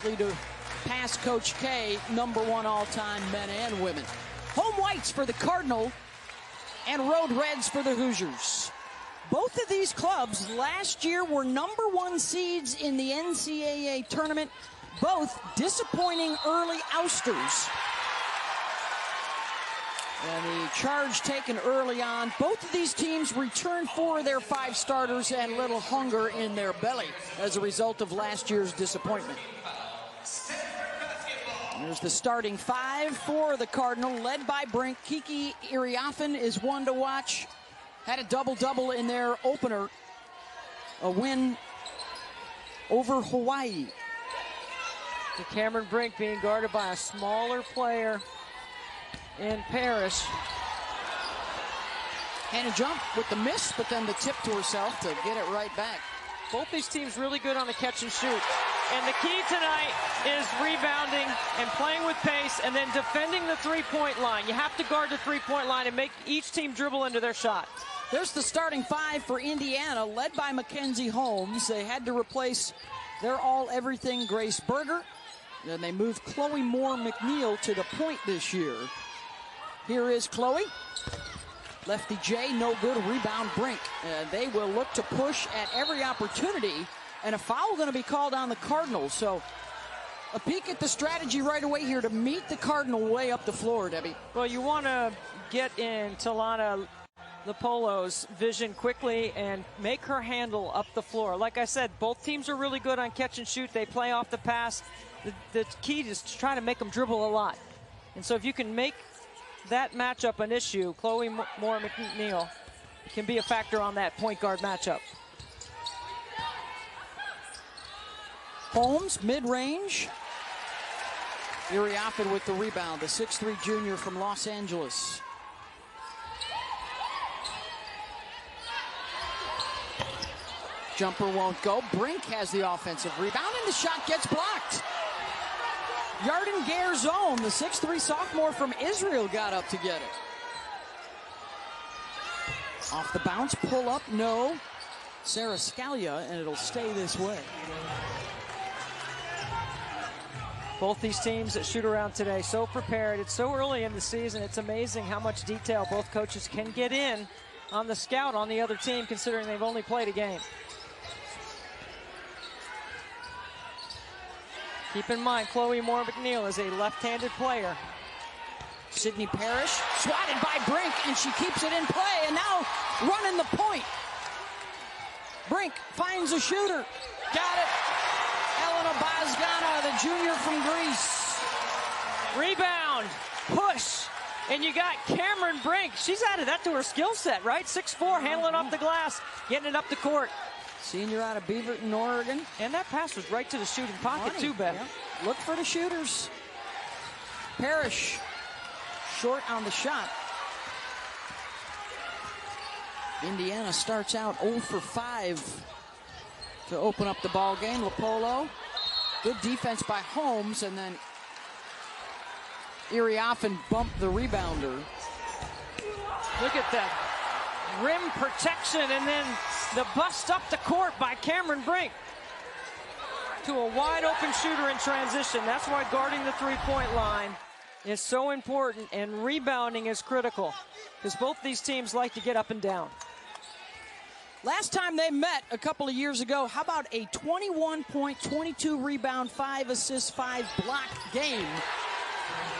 to pass Coach K, #1 all-time men and women. Home whites for the Cardinal and road reds for the Hoosiers. Both of these clubs last year were #1 seeds in the NCAA tournament, both disappointing early ousters. And the charge taken early on. Both of these teams returned 4 of their 5 starters and little hunger in their belly as a result of last year's disappointment. There's the starting 5 for the Cardinal, led by Brink. Kiki Iriafen is one to watch. Had a double-double in their opener, a win over Hawaii. To Cameron Brink being guarded by a smaller player in Parrish. And a jump with the miss, but then the tip to herself to get it right back. Both these teams really good on the catch and shoot. And the key tonight is rebounding and playing with pace and then defending the three-point line. You have to guard the three-point line and make each team dribble into their shot. There's the starting 5 for Indiana, led by Mackenzie Holmes. They had to replace their all-everything Grace Berger. Then they moved Chloe Moore McNeil to the point this year. Here is Chloe. Lefty J, no good. Rebound Brink. They will look to push at every opportunity. And a foul going to be called on the Cardinals. So a peek at the strategy right away here to meet the Cardinal way up the floor, Debbie. Well, you want to get in Talana Lopolo's vision quickly and make her handle up the floor. Like I said, both teams are really good on catch and shoot. They play off the pass. The key is to try to make them dribble a lot. And so if you can make that matchup an issue, Chloe Moore McNeil can be a factor on that point guard matchup. Holmes, mid-range. Iriafen with the rebound, the 6'3" junior from Los Angeles. Jumper won't go. Brink has the offensive rebound, and the shot gets blocked. Yarden Garzone, the 6'3" sophomore from Israel, got up to get it. Off the bounce, pull up, no. Sarah Scalia, and it'll stay this way. Both these teams that shoot around today, so prepared. It's so early in the season. It's amazing how much detail both coaches can get in on the scout on the other team, considering they've only played a game. Keep in mind, Chloe Moore McNeil is a left-handed player. Sydney Parrish, swatted by Brink, and she keeps it in play, and now running the point. Brink finds a shooter. Got it. Elena Bazgana, the junior from Greece. Rebound, push, and you got Cameron Brink. She's added that to her skill set, right? 6'4", handling off the glass, getting it up the court. Senior out of Beaverton, Oregon. And that pass was right to the shooting pocket too, Beth. Yeah. Look for the shooters. Parrish, short on the shot. Indiana starts out 0 for 5 to open up the ball game. Lopolo, good defense by Holmes, and then Iriafen bumped the rebounder. Look at that rim protection, and then the bust up the court by Cameron Brink to a wide open shooter in transition. That's why guarding the three-point line is so important, and rebounding is critical because both these teams like to get up and down. Last time they met a couple of years ago, how about a 21-point, 22-rebound, 5 assists, 5 block game?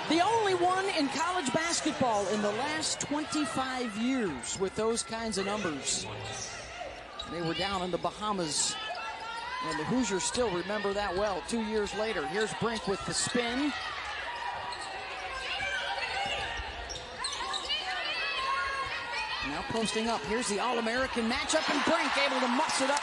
The only one in college basketball in the last 25 years with those kinds of numbers. They were down in the Bahamas, and the Hoosiers still remember that well 2 years later. Here's Brink with the spin. Now posting up. Here's the All-American matchup, and Brink able to muss it up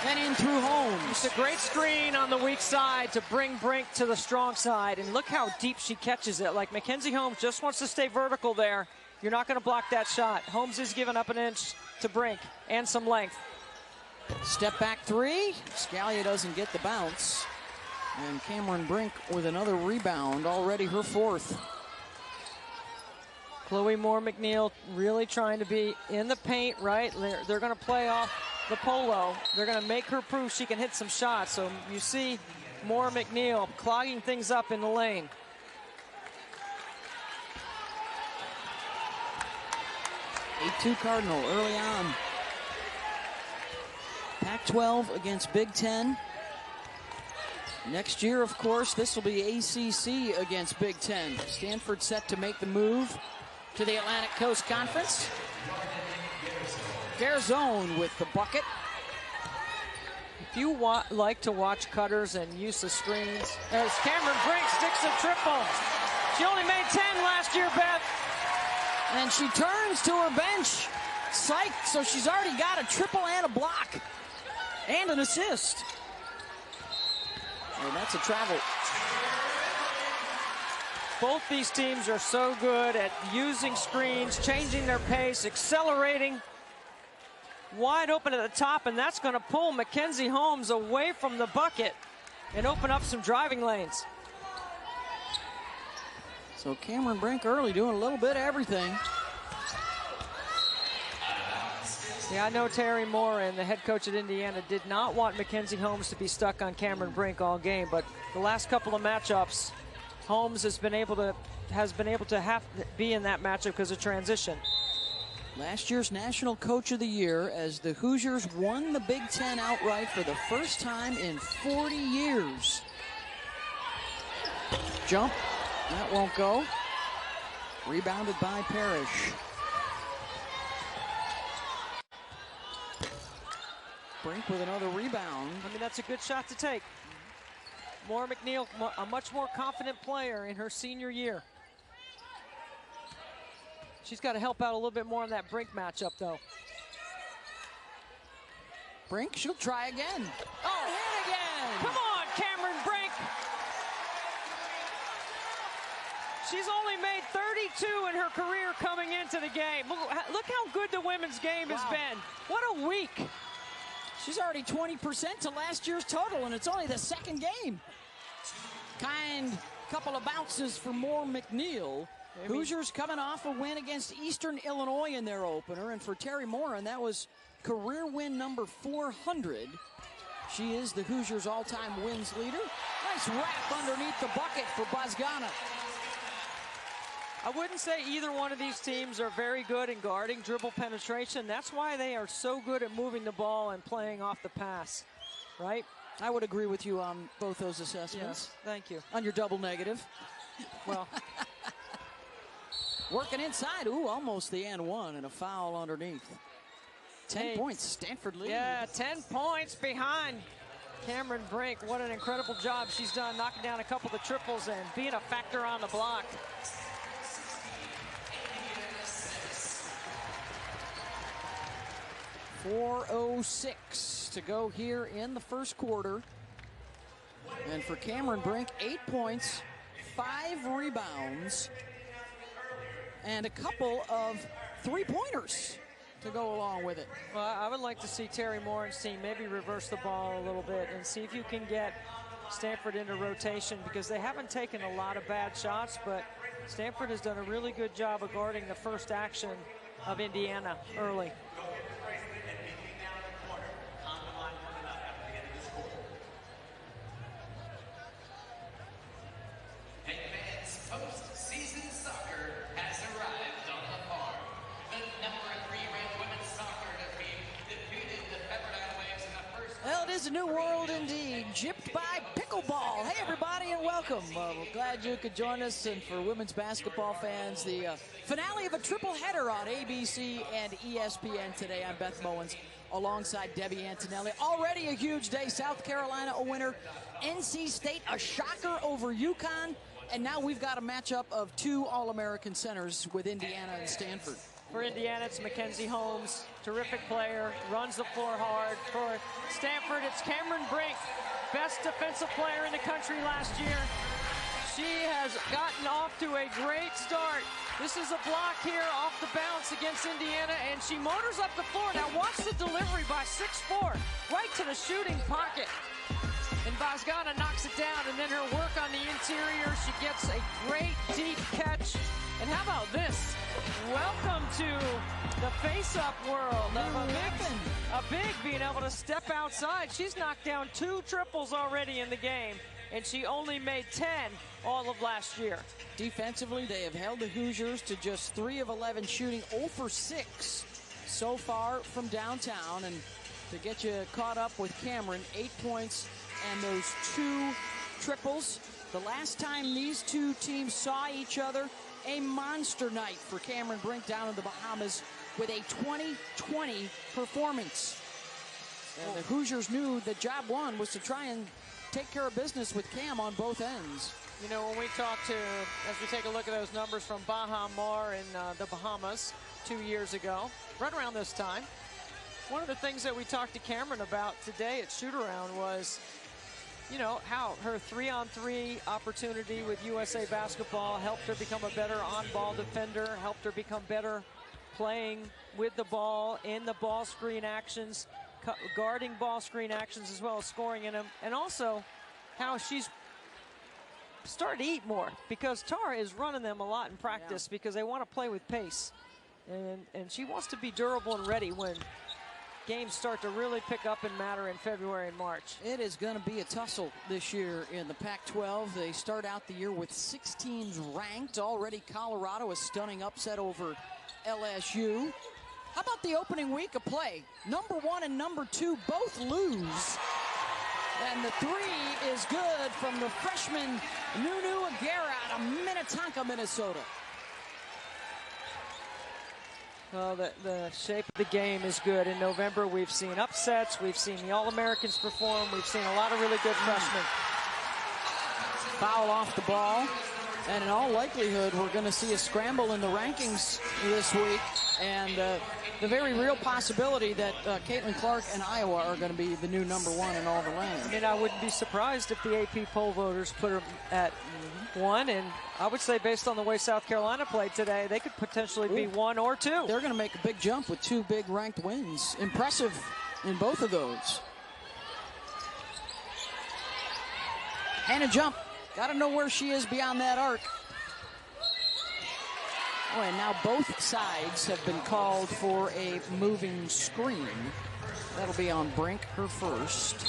and in through Holmes. It's a great screen on the weak side to bring Brink to the strong side, and look how deep she catches it. Like Mackenzie Holmes just wants to stay vertical there. You're not going to block that shot. Holmes is giving up an inch to Brink and some length. Step back 3. Scalia doesn't get the bounce. And Cameron Brink with another rebound, already her 4th. Chloe Moore McNeil really trying to be in the paint, right? They're going to play off the polo. They're going to make her prove she can hit some shots. So you see Moore McNeil clogging things up in the lane. Eight-2 Cardinal early on. Pac-12 against Big Ten. Next year, of course, this will be ACC against Big Ten. Stanford set to make the move to the Atlantic Coast Conference. Garzone with the bucket. If you like to watch cutters and use of screens, as Cameron Brink sticks a triple. She only made 10 last year, Beth. And she turns to her bench. Psych, so she's already got a triple and a block. And an assist. And that's a travel. Both these teams are so good at using screens, changing their pace, accelerating. Wide open at the top, and that's going to pull Mackenzie Holmes away from the bucket and open up some driving lanes. So Cameron Brink early doing a little bit of everything. Yeah, I know Terry Moore and the head coach at Indiana did not want Mackenzie Holmes to be stuck on Cameron Brink all game, but the last couple of matchups, Holmes has been able to be in that matchup because of transition. Last year's National Coach of the Year as the Hoosiers won the Big Ten outright for the first time in 40 years. Jump, that won't go. Rebounded by Parrish. Brink with another rebound. I mean, that's a good shot to take. Moore McNeil, a much more confident player in her senior year. She's got to help out a little bit more in that Brink matchup, though. Brink, she'll try again. Oh, hit again! Come on, Cameron Brink! She's only made 32 in her career coming into the game. Look how good the women's game has been. What a week. She's already 20% to last year's total, and it's only the second game. Kind couple of bounces for Moore McNeil. Hoosiers coming off a win against Eastern Illinois in their opener, and for Terry Moore, and that was career win number 400. She is the Hoosiers' all-time wins leader. Nice wrap underneath the bucket for Bozgana. I wouldn't say either one of these teams are very good in guarding dribble penetration. That's why they are so good at moving the ball and playing off the pass, right? I would agree with you on both those assessments. Yes, thank you. On your double negative. Well, working inside. Ooh, almost the and one, and a foul underneath. 10 points, Stanford lead. Yeah, 10 points behind Cameron Brink. What an incredible job she's done, knocking down a couple of the triples and being a factor on the block. .406 to go here in the first quarter. And for Cameron Brink, 8 points, 5 rebounds, and a couple of three-pointers to go along with it. Well, I would like to see Terry Moore and team maybe reverse the ball a little bit and see if you can get Stanford into rotation, because they haven't taken a lot of bad shots, but Stanford has done a really good job of guarding the first action of Indiana early. Well, it is a new world indeed, gypped by pickleball. Hey, everybody, and welcome. We're glad you could join us, and for women's basketball fans, the finale of a triple header on ABC and ESPN today. I'm Beth Mowens alongside Debbie Antonelli. Already a huge day. South Carolina a winner. NC State a shocker over UConn. And now we've got a matchup of two All-American centers with Indiana and Stanford. For Indiana, it's Mackenzie Holmes, terrific player, runs the floor hard. For Stanford, it's Cameron Brink, best defensive player in the country last year. She has gotten off to a great start. This is a block here off the bounce against Indiana, and she motors up the floor. Now watch the delivery by 6'4", right to the shooting pocket. And Bozgana knocks it down, and then her work on the interior, she gets a great deep catch. And how about this? Welcome to the face-up world of a big being able to step outside. She's knocked down 2 triples already in the game. and she only made 10 all of last year. Defensively, they have held the Hoosiers to just 3 of 11 shooting, 0 for 6 so far from downtown. And to get you caught up with Cameron, 8 points and those 2 triples. The last time these two teams saw each other, a monster night for Cameron Brink down in the Bahamas with a 20-20 performance. And the Hoosiers knew that job one was to try and take care of business with Cam on both ends. You know, when we talk to, as we take a look at those numbers from Baha Mar in the Bahamas 2 years ago, right around this time, one of the things that we talked to Cameron about today at shoot-around was, you know, how her 3-on-3 opportunity with USA Basketball helped her become a better on-ball defender, helped her become better playing with the ball, in the ball screen actions, guarding ball screen actions as well as scoring in them, and also how she's started to eat more because Tara is running them a lot in practice because they want to play with pace. And she wants to be durable and ready when games start to really pick up and matter in February and March. It is going to be a tussle this year in the Pac-12. They start out the year with 6 teams ranked. Already Colorado a stunning upset over LSU. How about the opening week of play? Number 1 and number 2 both lose. And the 3 is good from the freshman Nunu Aguera out of Minnetonka, Minnesota. Well, the shape of the game is good. In November, we've seen upsets. We've seen the All-Americans perform. We've seen a lot of really good freshmen. Foul off the ball. And in all likelihood, we're going to see a scramble in the rankings this week. And the very real possibility that Caitlin Clark and Iowa are going to be the new number 1 in all the land. I mean, I wouldn't be surprised if the AP poll voters put her at 1. And I would say based on the way South Carolina played today, they could potentially be 1 or 2. They're going to make a big jump with 2 big ranked wins. Impressive in both of those. And a jump. Got to know where she is beyond that arc. Oh, and now both sides have been called for a moving screen. That'll be on Brink, her first.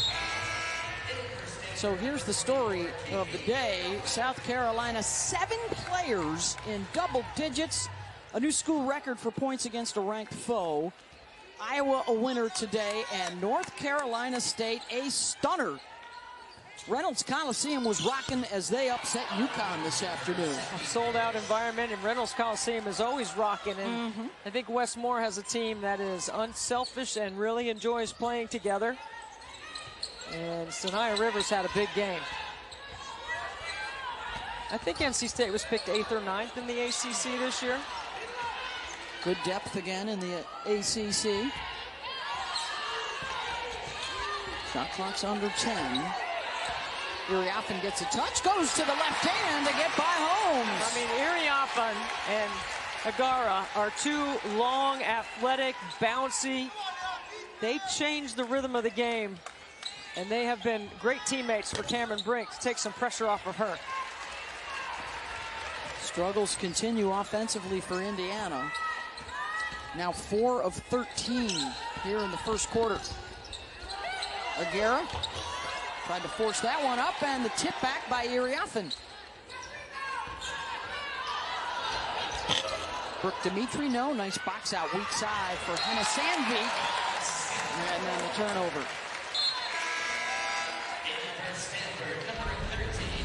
So here's the story of the day. South Carolina, 7 players in double digits. A new school record for points against a ranked foe. Iowa a winner today, and North Carolina State a stunner. Reynolds Coliseum was rocking as they upset UConn this afternoon. A sold-out environment, and Reynolds Coliseum is always rocking. And I think Wes Moore has a team that is unselfish and really enjoys playing together. And Sanaya Rivers had a big game. I think NC State was picked 8th or 9th in the ACC this year. Good depth again in the ACC. Shot clock's under 10. Iriafen gets a touch, goes to the left hand to get by Holmes. I mean, Iriafen and Aguera are 2 long, athletic, bouncy. They change the rhythm of the game, and they have been great teammates for Cameron Brink to take some pressure off of her. Struggles continue offensively for Indiana. Now 4 of 13 here in the first quarter. Aguera tried to force that one up, and the tip back by Iriafen. Brooke Dimitri, no. Nice box out weak side for Hannah Sandvik. And then the turnover.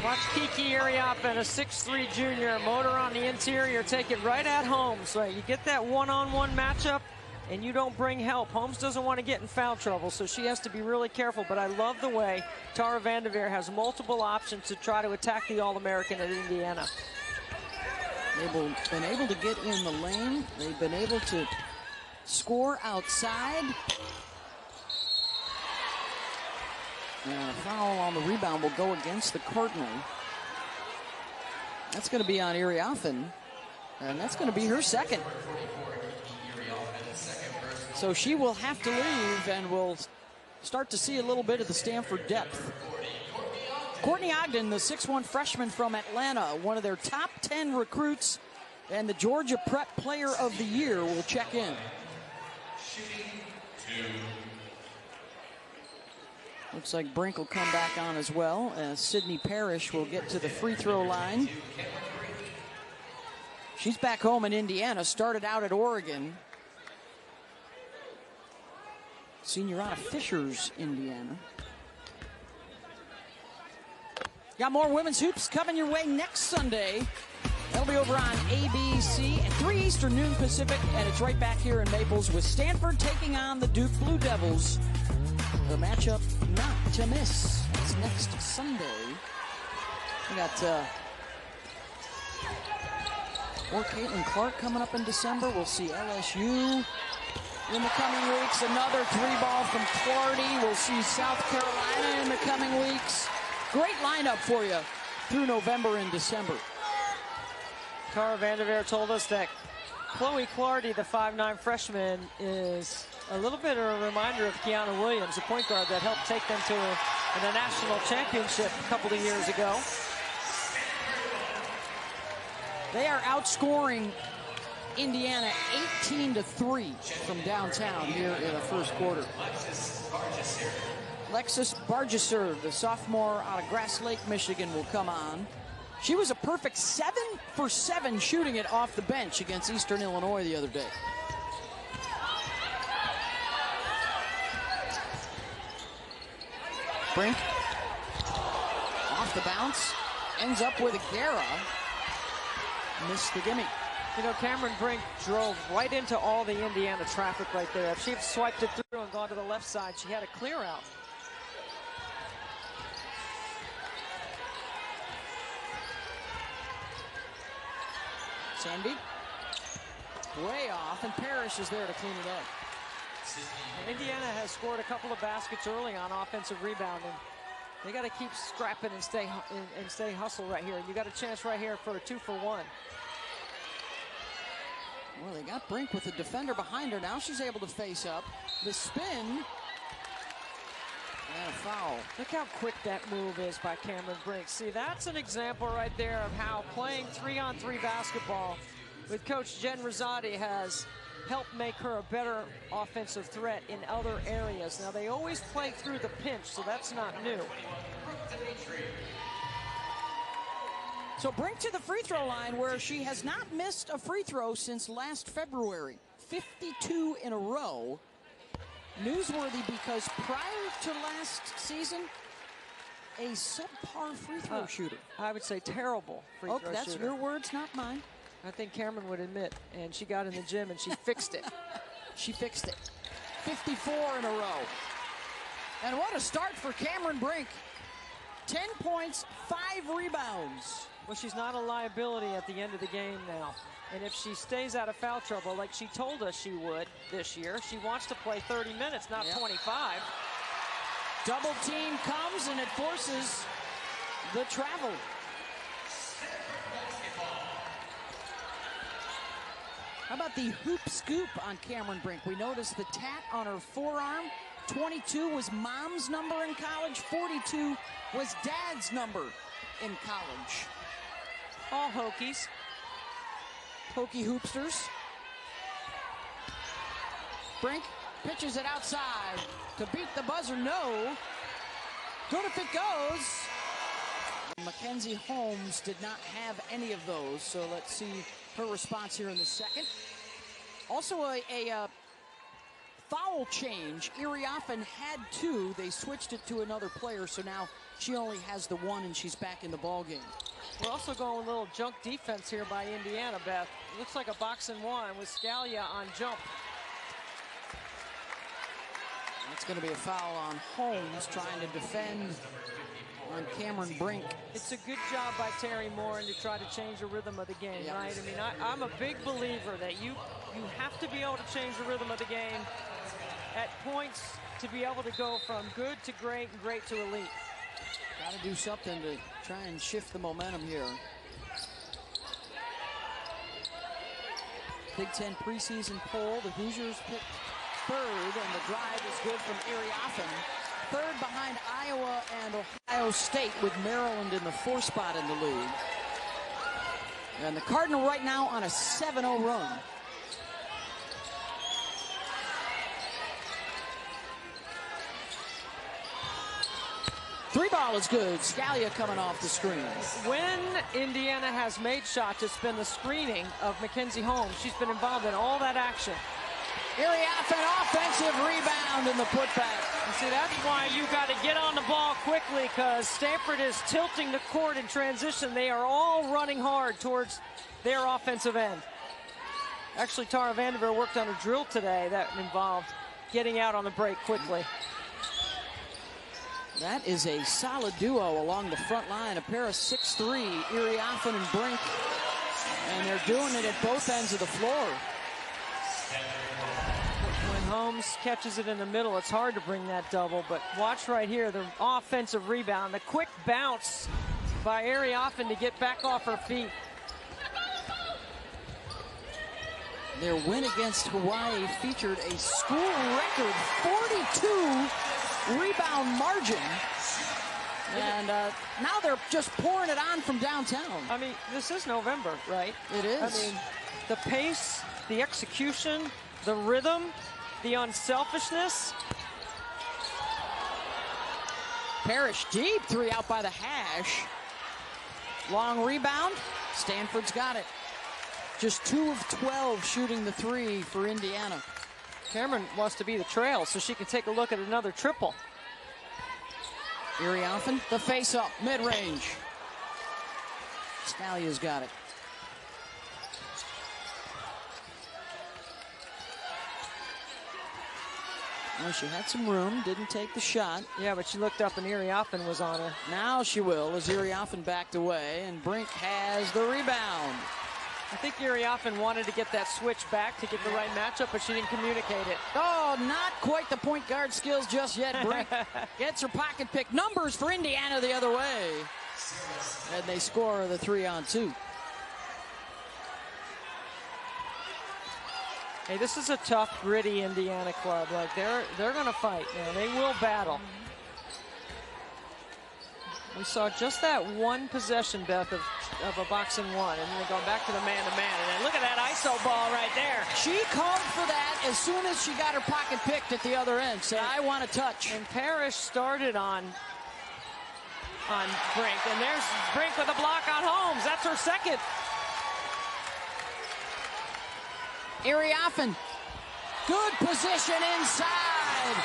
Watch Kiki Iriafen, a 6'3" junior, motor on the interior, take it right at Holmes. So you get that one-on-one matchup, and you don't bring help. Holmes doesn't want to get in foul trouble, so she has to be really careful. But I love the way Tara Vanderveer has multiple options to try to attack the All-American at Indiana. They've been able to get in the lane. They've been able to score outside. And a foul on the rebound will go against the Cardinal. That's going to be on Iriafen, and that's going to be her second. So she will have to leave, and we'll start to see a little bit of the Stanford depth. Courtney Ogden, the 6'1" freshman from Atlanta, one of their top 10 recruits, and the Georgia Prep Player of the Year will check in. Looks like Brink will come back on as well, as Sydney Parrish will get to the free throw line. She's back home in Indiana, started out at Oregon. Senior out of Fishers, Indiana. Got more women's hoops coming your way next Sunday. That'll be over on ABC at 3 Eastern, noon Pacific, and it's right back here in Naples with Stanford taking on the Duke Blue Devils. The matchup not to miss. That's next Sunday. We got more Caitlin Clark coming up in December. We'll see LSU in the coming weeks. Another 3-ball from Clardy. We'll see South Carolina in the coming weeks. Great lineup for you through November and December. Cara Vanderveer told us that Chloe Clardy, the 5'9" freshman, is a little bit of a reminder of Kiana Williams, a point guard that helped take them to the national championship a couple of years ago. They are outscoring Indiana 18-3 from downtown here in the first quarter. Alexis Bargesser, the sophomore out of Grass Lake, Michigan, will come on. She was a perfect 7 for 7 shooting it off the bench against Eastern Illinois the other day. Brink off the bounce, ends up with a Guerra. Missed the gimme. You know, Cameron Brink drove right into all the Indiana traffic right there. If she had swiped it through and gone to the left side, she had a clear out. Sandy, way off, and Parrish is there to clean it up. Indiana has scored a couple of baskets early on offensive rebounding. They got to keep scrapping and stay hustle right here. You got a chance right here for a 2-for-1. Well, they got Brink with the defender behind her. Now she's able to face up. The spin. And a foul. Look how quick that move is by Cameron Brink. See, that's an example right there of how playing 3-on-3 basketball with Coach Jen Rosati has helped make her a better offensive threat in other areas. Now, they always play through the pinch, so that's not new. So Brink to the free throw line, where she has not missed a free throw since last February. 52 in a row. Newsworthy because prior to last season, a subpar free throw shooter. I would say terrible free throw shooter. That's your words, not mine. I think Cameron would admit, and she got in the gym and she fixed it. She fixed it. 54 in a row. And what a start for Cameron Brink. 10 points, 5 rebounds. Well, she's not a liability at the end of the game now. And if she stays out of foul trouble like she told us she would this year, she wants to play 30 minutes, not 25. Double team comes and it forces the travel. How about the hoop scoop on Cameron Brink? We noticed the tat on her forearm. 22 was mom's number in college. 42 was dad's number in college. All Hokies. Hokie hoopsters. Brink pitches it outside to beat the buzzer. No. Good if it goes. Mackenzie Holmes did not have any of those, so let's see her response here in the second. Also a foul change. Iriafen had 2. They switched it to another player, so now she only has the 1 and she's back in the ball game. We're also going a little junk defense here by Indiana, Beth. Looks like a box and one with Scalia on jump. That's going to be a foul on Holmes, trying to defend on Cameron Brink. It's a good job by Terry Moore to try to change the rhythm of the game, right? I mean, I'm a big believer that you have to be able to change the rhythm of the game at points to be able to go from good to great and great to elite. Got to do something to try and shift the momentum here. Big Ten preseason poll, the Hoosiers picked 3rd, and the drive is good from Iriafen. 3rd behind Iowa and Ohio State, with Maryland in the 4th spot in the league. And the Cardinal right now on a 7-0 run. Three ball is good. Scalia coming off the screen. When Indiana has made shots, it's been the screening of Mackenzie Holmes. She's been involved in all that action. Iriafen offensive rebound in the putback. And see, that's why you got to get on the ball quickly, because Stanford is tilting the court in transition. They are all running hard towards their offensive end. Actually, Tara Vanderveer worked on a drill today that involved getting out on the break quickly. That is a solid duo along the front line. A pair of 6'3", Iriafen and Brink. And they're doing it at both ends of the floor. When Holmes catches it in the middle, it's hard to bring that double, but watch right here, the offensive rebound, the quick bounce by Iriafen to get back off her feet. Their win against Hawaii featured a school record 42 rebound margin. And now they're just pouring it on from downtown. I mean, this is November, right? It is. I mean, the pace, the execution, the rhythm, the unselfishness. Parrish deep, three out by the hash. Long rebound. Stanford's got it. Just 2 of 12 shooting the three for Indiana. Cameron wants to be the trail so she can take a look at another triple. Iriafen, the face-up, mid-range. Scalia's got it. Well, she had some room, didn't take the shot. Yeah, but she looked up and Iriafen was on her. Now she will, as Iriafen backed away, and Brink has the rebound. I think Iriafen wanted to get that switch back to get the right matchup, but she didn't communicate it. Oh, not quite the point guard skills just yet. Brink gets her pocket pick. Numbers for Indiana the other way. And they score the 3-on-2. Hey, this is a tough, gritty Indiana club. Like, they're going to fight. You know, they will battle. We saw just that one possession, Beth, of a boxing one, and then going back to the man-to-man. And then look at that ISO ball right there. She called for that as soon as she got her pocket picked at the other end. Said, I want to touch. And Parrish started on Brink, and there's Brink with a block on Holmes. That's her second. Iriafen, good position inside.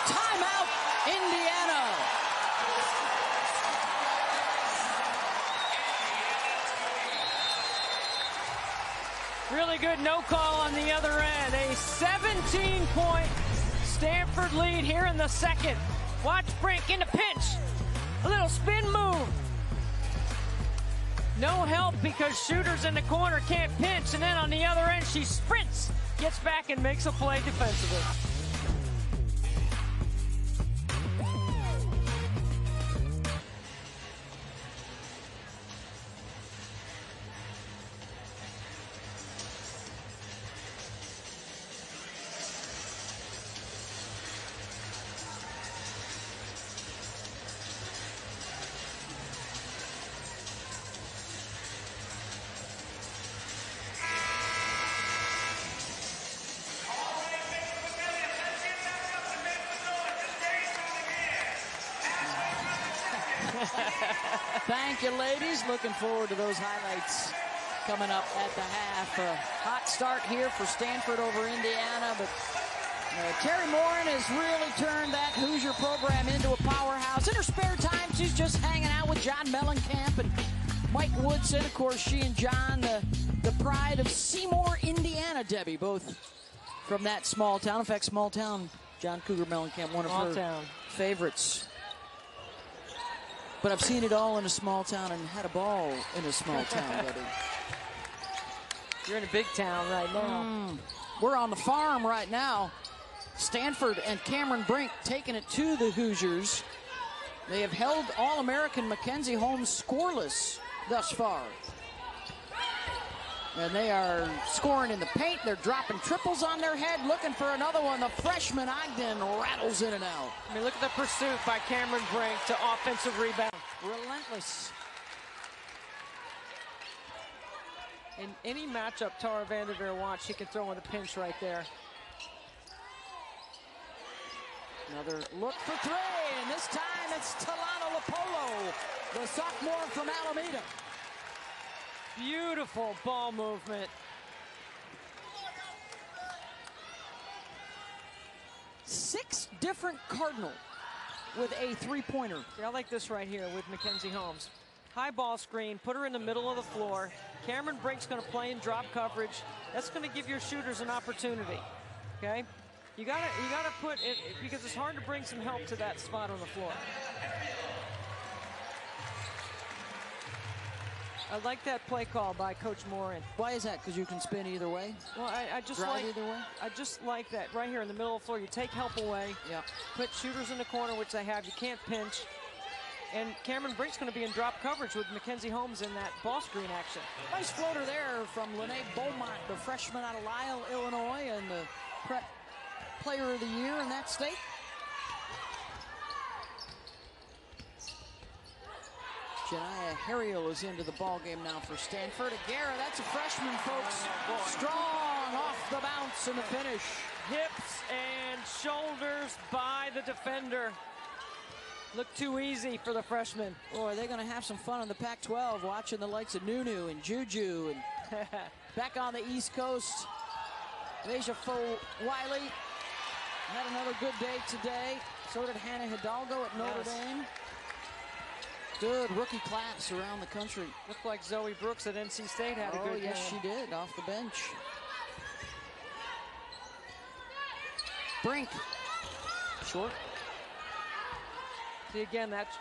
Timeout, Indiana. Really good no call on the other end. A 17-point Stanford lead here in the second. Watch Brink in the pinch. A little spin move. No help because shooters in the corner can't pinch. And then on the other end, she sprints, gets back and makes a play defensively. Thank you, ladies. Looking forward to those highlights coming up at the half. A hot start here for Stanford over Indiana, but Terry Morin has really turned that Hoosier program into a powerhouse. In her spare time, she's just hanging out with John Mellencamp and Mike Woodson. Of course, she and John, the pride of Seymour, Indiana, Debbie, both from that small town. In fact, small town, John Cougar Mellencamp, one of her favorites. But I've seen it all in a small town and had a ball in a small town, Debbie. You're in a big town right now. We're on the farm right now. Stanford and Cameron Brink taking it to the Hoosiers. They have held All-American Mackenzie Holmes scoreless thus far. And they are scoring in the paint. They're dropping triples on their head, looking for another one. The freshman Ogden rattles in and out. I mean, look at the pursuit by Cameron Brink to offensive rebound. Relentless. In any matchup Tara Vanderveer wants, she can throw in a pinch right there. Another look for three, and this time it's Talana Lapolo, the sophomore from Alameda. Beautiful ball movement. 6 different Cardinal with a three-pointer. Yeah, I like this right here with Mackenzie Holmes. High ball screen, put her in the middle of the floor. Cameron Brink's going to play in drop coverage. That's going to give your shooters an opportunity. Okay, you gotta put it, because it's hard to bring some help to that spot on the floor. I like that play call by Coach Morin. Why is that? Because you can spin either way? Well, I just drive like either way? I just like that right here in the middle of the floor. You take help away. Yeah. Put shooters in the corner, which they have. You can't pinch. And Cameron Brink's going to be in drop coverage with Mackenzie Holmes in that ball screen action. Nice floater there from Lene Beaumont, the freshman out of Lisle, Illinois, and the prep player of the year in that state. Janiyah Harriel is into the ball game now for Stanford. Aguirre, that's a freshman, folks. Strong off the bounce in the finish. Hips and shoulders by the defender. Looked too easy for the freshman. Boy, they're going to have some fun in the Pac-12 watching the likes of Nunu and Juju. And back on the East Coast, Deja Wiley had another good day today. So did Hannah Hidalgo at Notre Dame. Good rookie class around the country. Looked like Zoe Brooks at NC State had a good game. Oh, yes, she did, off the bench. Brink. Short. See, again, that's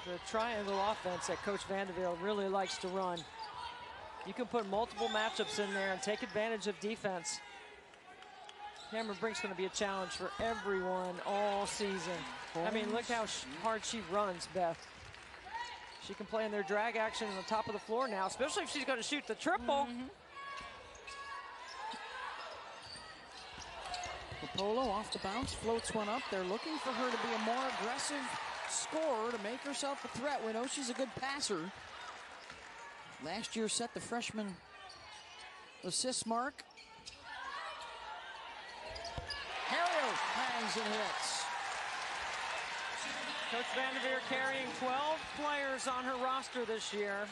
the triangle offense that Coach Vandervelde really likes to run. You can put multiple matchups in there and take advantage of defense. Cameron Brink's going to be a challenge for everyone all season. I mean, look how hard she runs, Beth. She can play in their drag action on the top of the floor now, especially if she's going to shoot the triple. Polo off the bounce, floats one up. They're looking for her to be a more aggressive scorer to make herself a threat. We know she's a good passer. Last year set the freshman assist mark. Harriel hangs and hits. Coach Vanderveer carrying 12 players on her roster this year.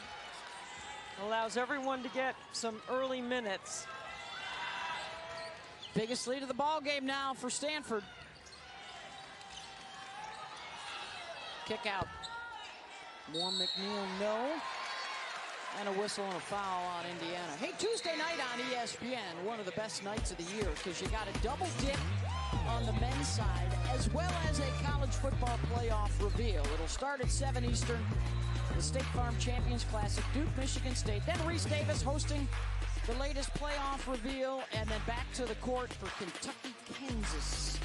Allows everyone to get some early minutes. Biggest lead of the ball game now for Stanford. Kick out. More McNeil, no. And a whistle and a foul on Indiana. Hey, Tuesday night on ESPN, one of the best nights of the year because you got a double dip on the men's side as well as a college football playoff reveal. It'll start at 7 Eastern. The State Farm Champions Classic, Duke, Michigan State. Then Reese Davis hosting the latest playoff reveal, and then back to the court for Kentucky, Kansas.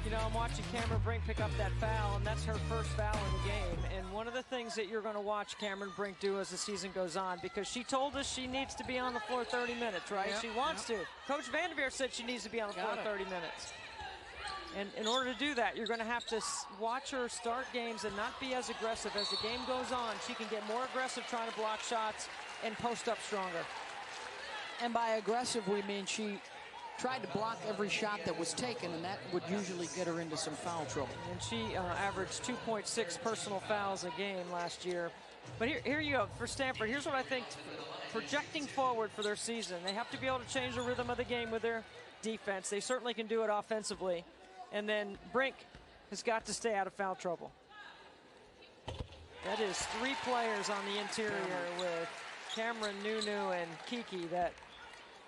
You know, I'm watching Cameron Brink pick up that foul, and that's her first foul in the game. And one of the things that you're going to watch Cameron Brink do as the season goes on, because she told us she needs to be on the floor 30 minutes, right? Yep, she wants to. Coach Vanderveer said she needs to be on the floor 30 minutes. And in order to do that, you're going to have to watch her start games and not be as aggressive. As the game goes on, she can get more aggressive trying to block shots and post up stronger. And by aggressive, we mean she tried to block every shot that was taken, and that would usually get her into some foul trouble. And she averaged 2.6 personal fouls a game last year. But here you go for Stanford. Here's what I think, projecting forward for their season. They have to be able to change the rhythm of the game with their defense. They certainly can do it offensively. And then Brink has got to stay out of foul trouble. That is 3 players on the interior with Cameron, Nunu, and Kiki that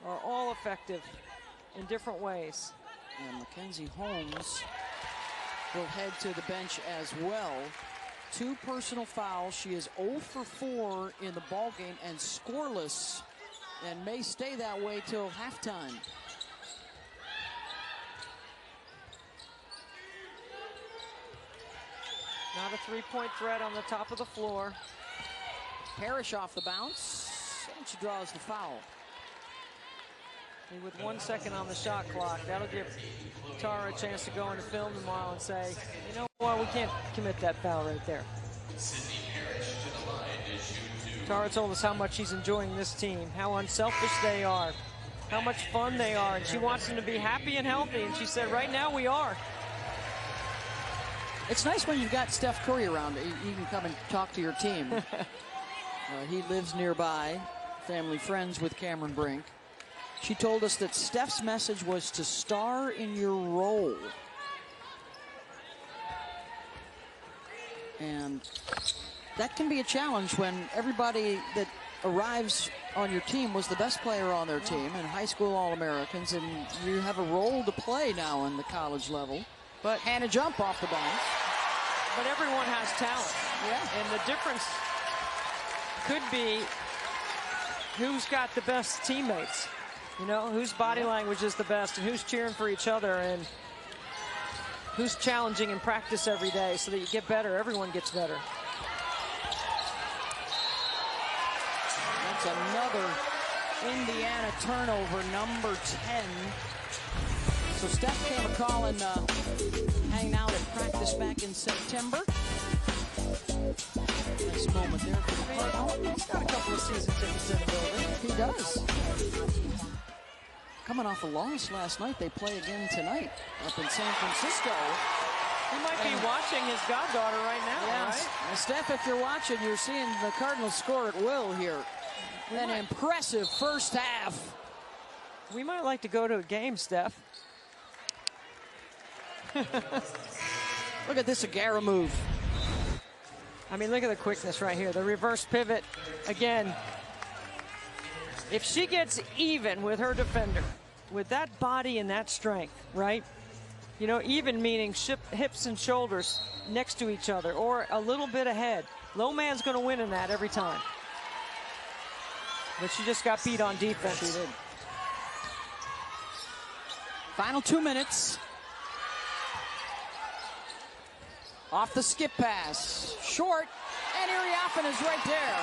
are all effective in different ways. And Mackenzie Holmes will head to the bench as well. 2 personal fouls. She is 0 for 4 in the ball game and scoreless, and may stay that way till halftime. Not a 3-point threat on the top of the floor. Parrish off the bounce, and she draws the foul. And with 1 second on the shot clock, that'll give Tara a chance to go into film tomorrow and say, you know what, we can't commit that foul right there. Tara told us how much she's enjoying this team, how unselfish they are. how much fun they are, and she wants them to be happy and healthy, and she said, right now we are. It's nice when you've got Steph Curry around. You can come and talk to your team. He lives nearby, family friends with Cameron Brink. She told us that Steph's message was to star in your role. And that can be a challenge when everybody that arrives on your team was the best player on their team and high school All-Americans, and you have a role to play now in the college level. But Hannah jump off the bounce. But everyone has talent. Yeah. And the difference could be who's got the best teammates. You know, whose body language is the best and who's cheering for each other and who's challenging in practice every day so that you get better. Everyone gets better. That's another Indiana turnover, number 10. So Steph came a call and hanging out at practice back in September. Nice moment there for the Cardinal. He's got a couple of season tickets in the building. He does. Coming off a loss last night, they play again tonight up in San Francisco. He might be watching his goddaughter right now, yes. right? And Steph, if you're watching, you're seeing the Cardinals score at will here. An impressive first half. We might like to go to a game, Steph. Look at this Aguera move. I mean, look at the quickness right here. The reverse pivot. Again, if she gets even with her defender, with that body and that strength, right? You know, even meaning hips and shoulders next to each other or a little bit ahead. Low man's going to win in that every time. But she just got beat on defense. She did. Final 2 minutes. Off the skip pass. Short. And Iriafen is right there.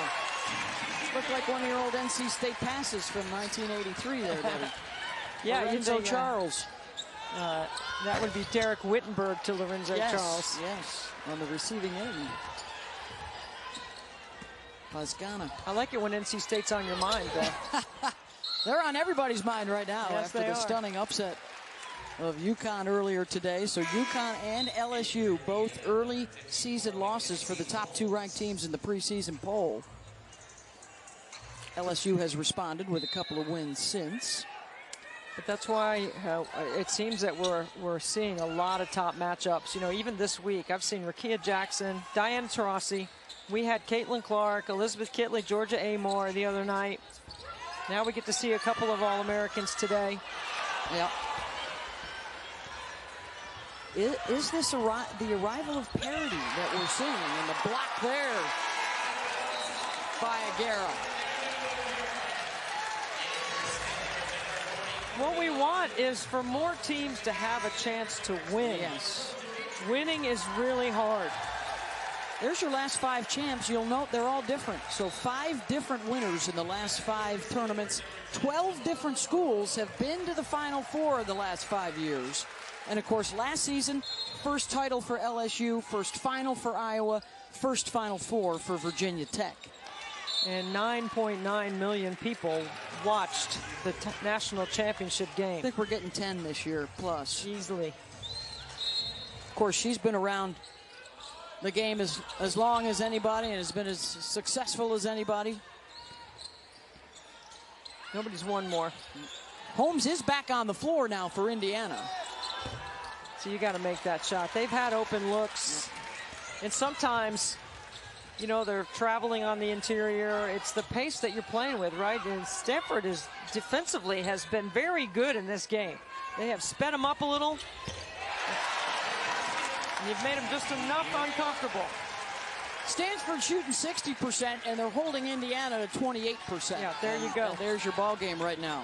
Looked like one of your old NC State passes from 1983 there, Debbie. Yeah, Lorenzo Charles. That would be Derek Wittenberg to Lorenzo Charles. Yes, on the receiving end. Pasgana. I like it when NC State's on your mind, though. They're on everybody's mind right now after the stunning upset of UConn earlier today. So UConn and LSU, both early season losses for the top two ranked teams in the preseason poll. LSU has responded with a couple of wins since. But that's why it seems that we're seeing a lot of top matchups. You know, even this week, I've seen Rakia Jackson, Diana Taurasi. We had Caitlin Clark, Elizabeth Kitley, Georgia Amore the other night. Now we get to see a couple of All-Americans today. Yep. Is this the arrival of parity that we're seeing? And the block there by Aguera. What we want is for more teams to have a chance to win. Yes. Winning is really hard. There's your last 5 champs. You'll note they're all different. So 5 different winners in the last 5 tournaments. 12 different schools have been to the Final Four in the last 5 years. And of course, last season, first title for LSU, first final for Iowa, first Final Four for Virginia Tech. And 9.9 million people watched the national championship game. I think we're getting 10 this year plus. Easily. Of course, she's been around the game as long as anybody and has been as successful as anybody. Nobody's won more. Holmes is back on the floor now for Indiana. So you got to make that shot. They've had open looks. And sometimes, you know, they're traveling on the interior. It's the pace that you're playing with, right? And Stanford is defensively has been very good in this game. They have sped them up a little. And you've made them just enough uncomfortable. Stanford shooting 60%, and they're holding Indiana to 28%. Yeah, there you go. And there's your ball game right now.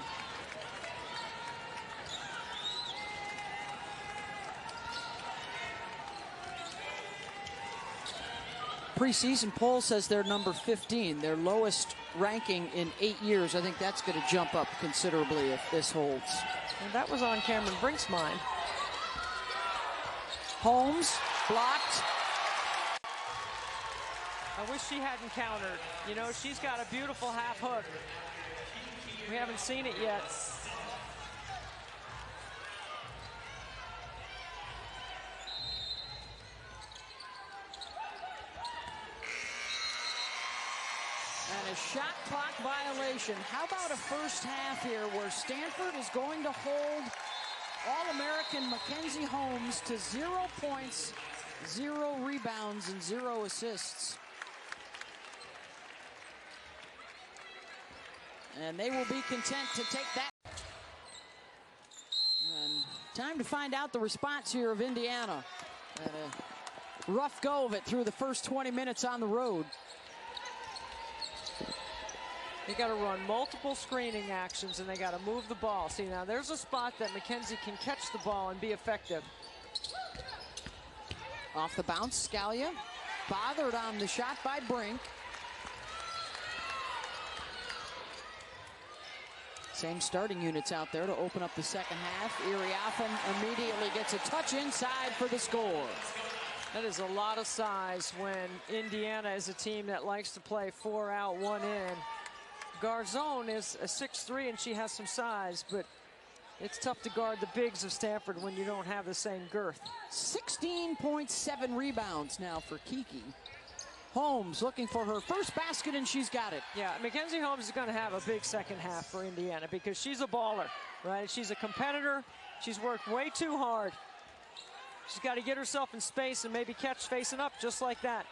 Preseason poll says they're number 15, their lowest ranking in 8 years. I think that's going to jump up considerably if this holds. And that was on Cameron Brink's mind. Holmes blocked. I wish she hadn't countered. You know, she's got a beautiful half hook. We haven't seen it yet. a shot clock violation. How about a first half here where Stanford is going to hold All-American Mackenzie Holmes to 0 points, 0 rebounds, and 0 assists. And they will be content to take that. And time to find out the response here of Indiana. And a rough go of it through the first 20 minutes on the road. They got to run multiple screening actions, and they got to move the ball. See, now there's a spot that Mackenzie can catch the ball and be effective. Off the bounce, Scalia bothered on the shot by Brink. Same starting units out there to open up the second half. Iriafen immediately gets a touch inside for the score. That is a lot of size when Indiana is a team that likes to play 4 out, 1 in. Garzone is a 6'3", and she has some size, but it's tough to guard the bigs of Stanford when you don't have the same girth. 16.7 rebounds now for Kiki. Holmes looking for her first basket, and she's got it. Yeah, Mackenzie Holmes is going to have a big second half for Indiana because she's a baller, right? She's a competitor. She's worked way too hard. She's got to get herself in space and maybe catch facing up just like that.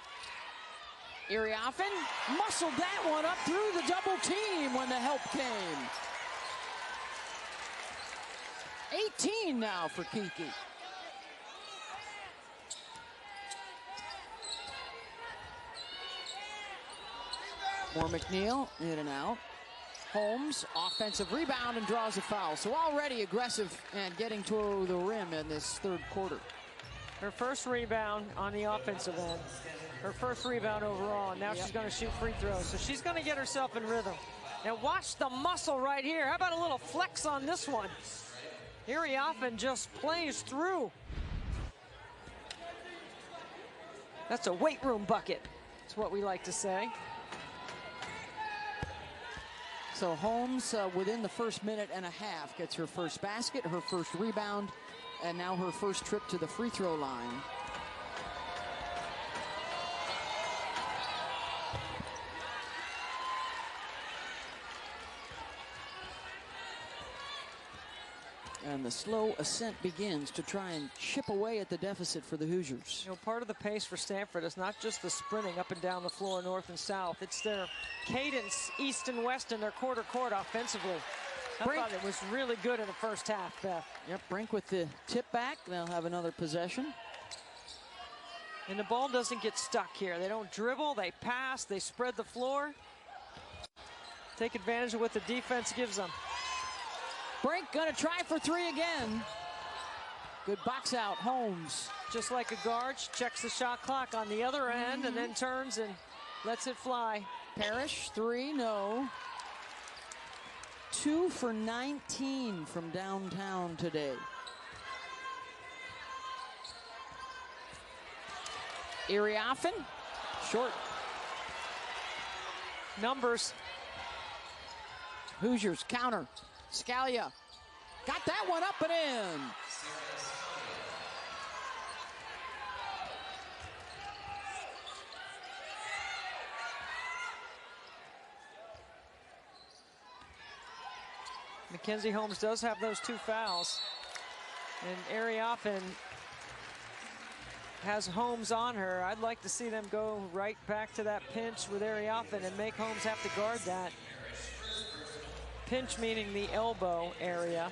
Iriafen muscled that one up through the double team when the help came. 18 now for Kiki. More McNeil, in and out. Holmes, offensive rebound, and draws a foul. So already aggressive and getting to the rim in this third quarter. Her first rebound on the offensive end. Her first rebound overall, and now she's going to shoot free throws. So she's going to get herself in rhythm. And watch the muscle right here. How about a little flex on this one? Iriafen just plays through. That's a weight room bucket. That's what we like to say. So Holmes, within the first minute and a half, gets her first basket, her first rebound, and now her first trip to the free throw line. And the slow ascent begins to try and chip away at the deficit for the Hoosiers. You know, part of the pace for Stanford is not just the sprinting up and down the floor, north and south. It's their cadence, east and west, in their quarter court offensively. I thought it was really good in the first half, Beth. Yep, Brink with the tip back. They'll have another possession. And the ball doesn't get stuck here. They don't dribble, they pass, they spread the floor. Take advantage of what the defense gives them. Brink gonna try for 3 again. Good box out, Holmes. Just like a guard, she checks the shot clock on the other end and then turns and lets it fly. Parrish, 3, no. 2 for 19 from downtown today. Iriafen, short. Numbers. Hoosiers counter. Scalia got that one up and in. Mackenzie Holmes does have those 2 fouls. And Iriafen has Holmes on her. I'd like to see them go right back to that pinch with Iriafen and make Holmes have to guard that. Pinch meaning the elbow area.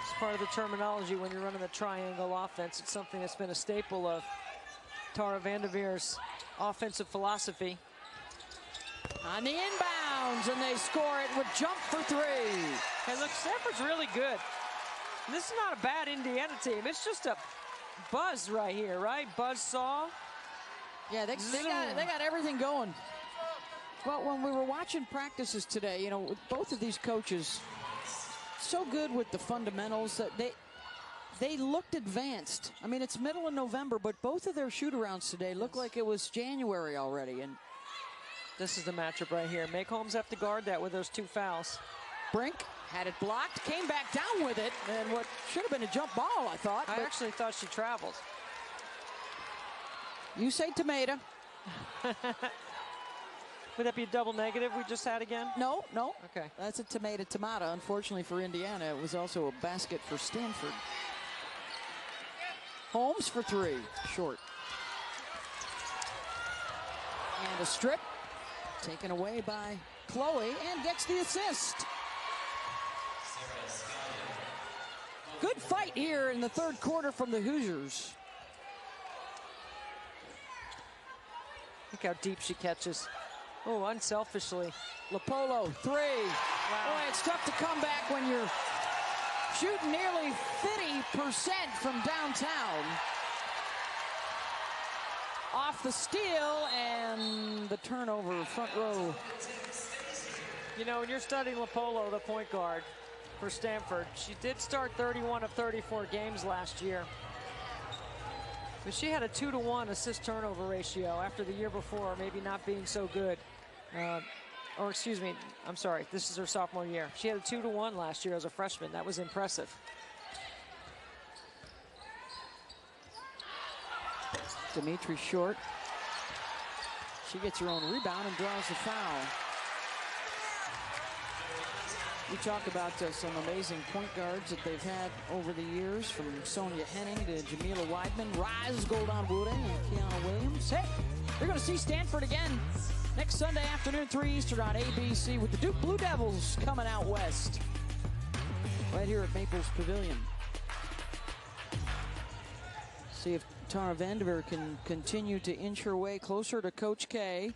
It's part of the terminology when you're running the triangle offense. It's something that's been a staple of Tara Vanderveer's offensive philosophy. On the inbounds, and they score it with jump for 3. Hey, look, Stanford's really good. This is not a bad Indiana team. It's just a buzz right here, right? Buzz saw. Yeah, they got everything going. Well, when we were watching practices today, you know, both of these coaches, so good with the fundamentals that they looked advanced. I mean, it's middle of November, but both of their shoot-arounds today look like it was January already. And this is the matchup right here. Make Holmes have to guard that with those 2 fouls. Brink had it blocked, came back down with it, and what should have been a jump ball, I thought. I actually thought she traveled. You say tomato. Would that be a double negative we just had again? No. Okay. That's a tomato. Unfortunately for Indiana, it was also a basket for Stanford. Holmes for three, short. And a strip taken away by Chloe and gets the assist. Good fight here in the third quarter from the Hoosiers. Look how deep she catches. Oh, unselfishly. LaPolo, three. Wow. Boy, it's tough to come back when you're shooting nearly 50% from downtown. Off the steal and the turnover, front row. You know, when you're studying LaPolo, the point guard for Stanford, she did start 31 of 34 games last year. But she had a 2-to-1 assist-turnover ratio after the year before, maybe not being so good. Or excuse me, I'm sorry, this is her sophomore year. She had a 2-to-1 last year as a freshman. That was impressive. Dimitri short. She gets her own rebound and draws the foul. We talk about some amazing point guards that they've had over the years, from Sonia Henning to Jamila Weidman, Rise Goldon-Woode, and Kiana Williams. Hey, they're going to see Stanford again next Sunday afternoon, 3 Eastern on ABC, with the Duke Blue Devils coming out west. Right here at Maples Pavilion. See if Tara Vanderveer can continue to inch her way closer to Coach K.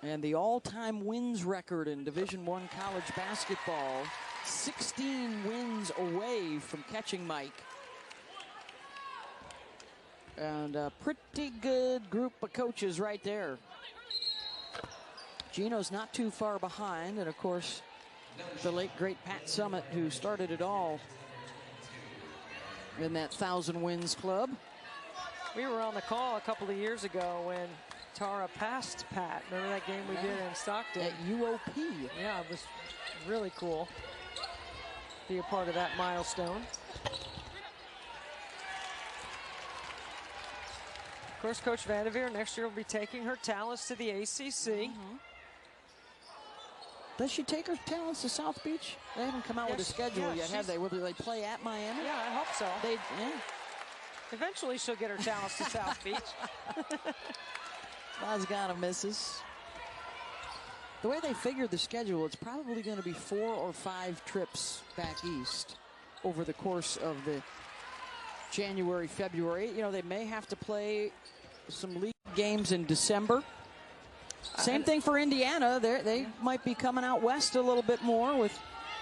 And the all-time wins record in Division I college basketball, 16 wins away from catching Mike. And a pretty good group of coaches right there. Gino's not too far behind, and of course, the late great Pat Summitt, who started it all in that 1,000 wins club. We were on the call a couple of years ago when Tara passed Pat. Remember that game we did in Stockton? At UOP. Yeah, it was really cool to be a part of that milestone. Of course, Coach Vanderveer next year will be taking her talents to the ACC. Does she take her talents to South Beach? They haven't come out with a schedule yet, have they? Will they play at Miami? Yeah, I hope so. Yeah. Eventually she'll get her talents to South Beach. Lozgana misses. The way they figured the schedule, it's probably going to be 4 or 5 trips back east over the course of the January, February. You know, they may have to play some league games in December. Same thing for Indiana. They might be coming out west a little bit more with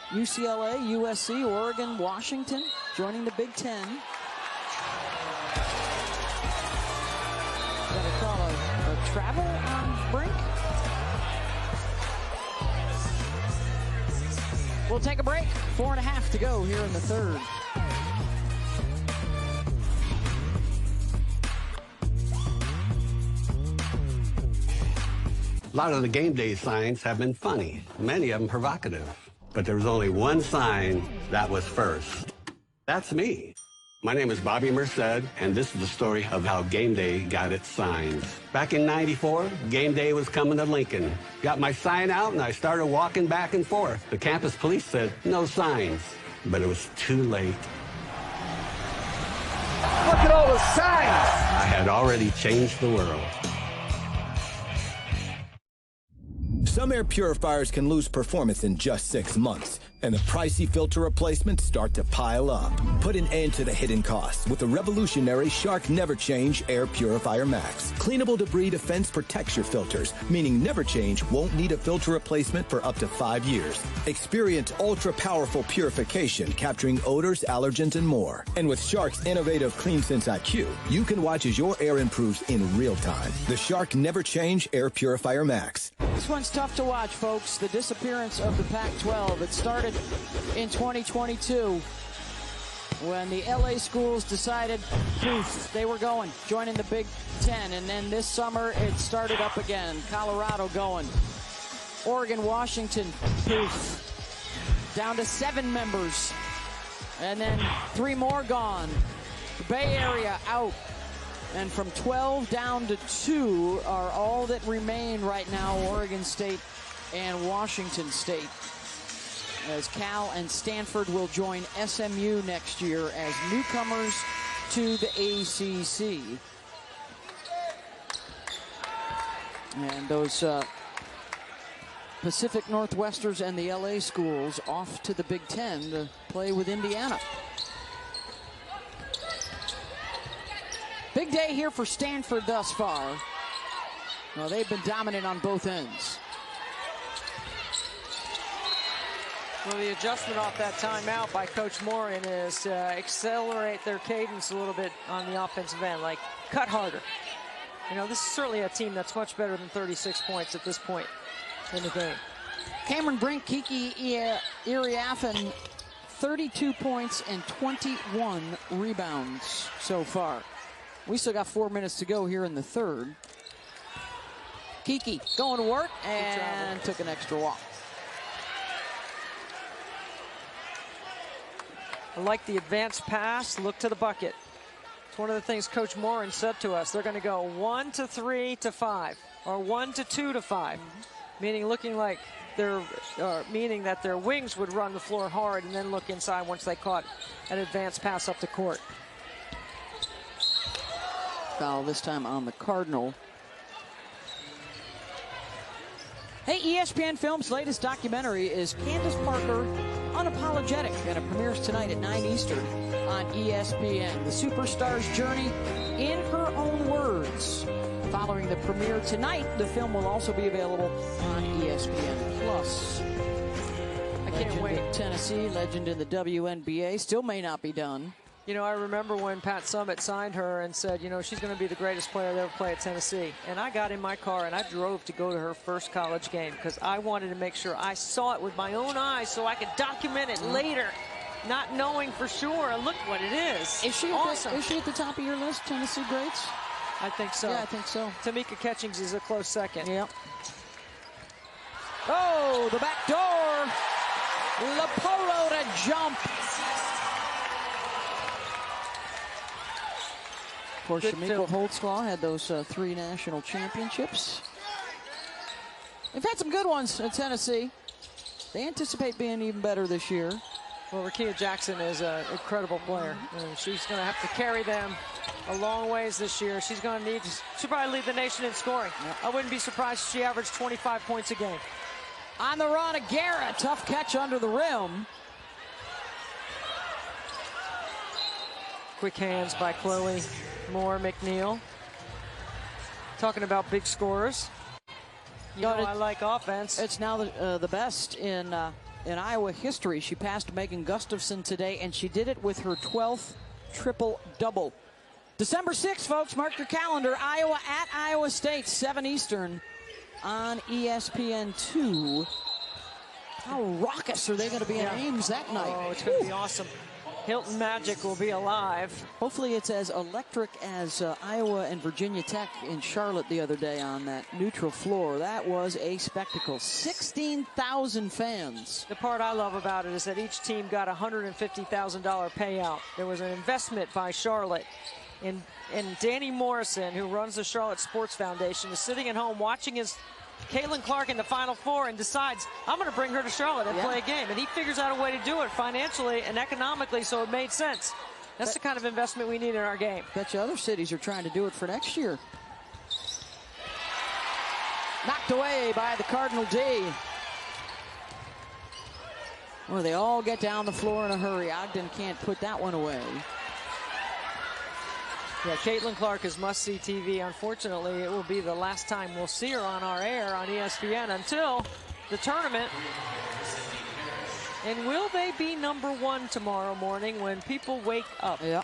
UCLA, USC, Oregon, Washington joining the Big Ten. Got to call a travel on Brink. We'll take a break. 4.5 to go here in the third. A lot of the game day signs have been funny, many of them provocative. But there was only one sign that was first. That's me. My name is Bobby Merced, and this is the story of how game day got its signs. Back in '94, game day was coming to Lincoln. Got my sign out, and I started walking back and forth. The campus police said, no signs. But it was too late. Look at all the signs! I had already changed the world. Some air purifiers can lose performance in just 6 months, and the pricey filter replacements start to pile up. Put an end to the hidden costs with the revolutionary Shark Never Change Air Purifier Max. Cleanable debris defense protects your filters, meaning Never Change won't need a filter replacement for up to 5 years. Experience ultra-powerful purification, capturing odors, allergens, and more. And with Shark's innovative CleanSense IQ, you can watch as your air improves in real time. The Shark Never Change Air Purifier Max. This one's tough to watch, folks. The disappearance of the Pac-12. It started in 2022 when the LA schools decided they were joining the Big Ten. And then this summer it started up again. Colorado going. Oregon, Washington, down to 7 members. And then 3 more gone. The Bay Area out. And from 12 down to 2 are all that remain right now, Oregon State and Washington State. As Cal and Stanford will join SMU next year as newcomers to the ACC. And those Pacific Northwesters and the LA schools off to the Big Ten to play with Indiana. Big day here for Stanford thus far. Well, they've been dominant on both ends. Well, the adjustment off that timeout by Coach Morin is to accelerate their cadence a little bit on the offensive end, like cut harder. You know, this is certainly a team that's much better than 36 points at this point in the game. Cameron Brink, Kiki Iriafen, 32 points and 21 rebounds so far. We still got 4 minutes to go here in the third. Kiki going to work and took an extra walk. I like the advanced pass, look to the bucket. It's one of the things Coach Morin said to us. They're going to go 1 to 3 to 5 or 1 to 2 to 5, meaning looking like they're meaning that their wings would run the floor hard and then look inside once they caught an advanced pass up the court. Foul this time on the Cardinal. Hey, ESPN Films' latest documentary is Candace Parker, Unapologetic, and it premieres tonight at 9 Eastern on ESPN. The superstar's journey in her own words. Following the premiere tonight, the film will also be available on ESPN Plus. I can't wait. In Tennessee, legend in the WNBA, still may not be done. You know, I remember when Pat Summitt signed her and said, you know, she's going to be the greatest player to ever play at Tennessee. And I got in my car and I drove to go to her first college game because I wanted to make sure I saw it with my own eyes so I could document it later, not knowing for sure. And look what it is. Is she awesome. Is she at the top of your list, Tennessee greats? I think so. Yeah, I think so. Tamika Catchings is a close second. Yep. Oh, the back door. Lapolo to jump. Of course, Shamika Holtzclaw had those 3 national championships. They've had some good ones in Tennessee. They anticipate being even better this year. Well, Rakia Jackson is an incredible player. And she's going to have to carry them a long ways this year. She's going to she'll probably lead the nation in scoring. Yep. I wouldn't be surprised if she averaged 25 points a game. On the run, Aguirre, tough catch under the rim. Quick hands by Chloe Moore McNeil. Talking about big scorers. You know, I like offense. It's now the best in Iowa history. She passed Megan Gustafson today, and she did it with her 12th triple-double. December 6th, folks, mark your calendar. Iowa at Iowa State, 7 Eastern on ESPN2. How raucous are they going to be in Ames that night? Oh, it's going to be awesome. Hilton Magic will be alive. Hopefully it's as electric as Iowa and Virginia Tech in Charlotte the other day on that neutral floor. That was a spectacle. 16,000 fans. The part I love about it is that each team got a $150,000 payout. There was an investment by Charlotte. And Danny Morrison, who runs the Charlotte Sports Foundation, is sitting at home watching his Caitlin Clark in the Final Four and decides, I'm going to bring her to Charlotte and play a game. And he figures out a way to do it financially and economically, so it made sense. That's the kind of investment we need in our game. Bet you other cities are trying to do it for next year. Knocked away by the Cardinal D. Well, they all get down the floor in a hurry. Ogden can't put that one away. Yeah, Caitlin Clark is must-see TV. Unfortunately, it will be the last time we'll see her on our air on ESPN until the tournament. And will they be #1 tomorrow morning when people wake up? Yeah.